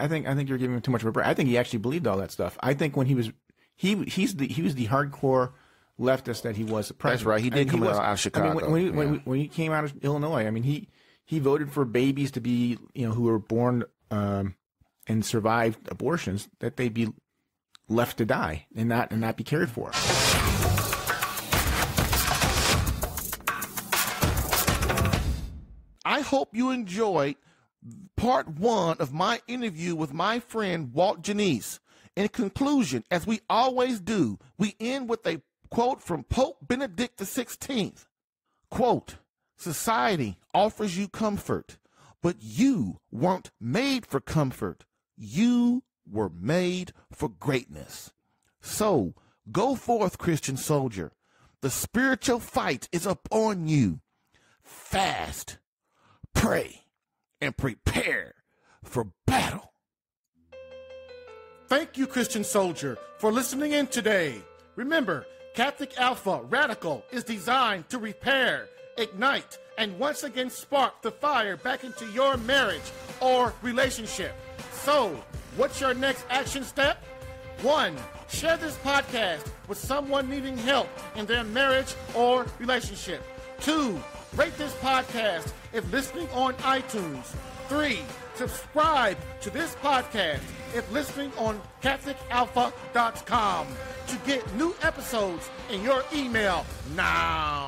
C: you're giving him too much of a break. I think he actually believed all that stuff. I think when he was the hardcore leftist that he was.
A: That's right. He did come out of Chicago.
C: I mean, when he came out of Illinois, I mean, he voted for babies to be, who were born and survived abortions, that they be left to die and not be cared for.
A: I hope you enjoyed part 1 of my interview with my friend Walt Janiec. In conclusion, as we always do, we end with a quote from Pope Benedict XVI. Quote, "Society offers you comfort, but you weren't made for comfort. You were made for greatness. So go forth, Christian soldier. The spiritual fight is upon you. Fast, pray, and prepare for battle." Thank you, Christian soldier, for listening in today. Remember, Catholic Alpha Radical is designed to repair, ignite, and once again spark the fire back into your marriage or relationship. So, what's your next action step? 1. Share this podcast with someone needing help in their marriage or relationship. 2. Rate this podcast if listening on iTunes. 3. Subscribe to this podcast if listening on CatholicAlpha.com to get new episodes in your email now.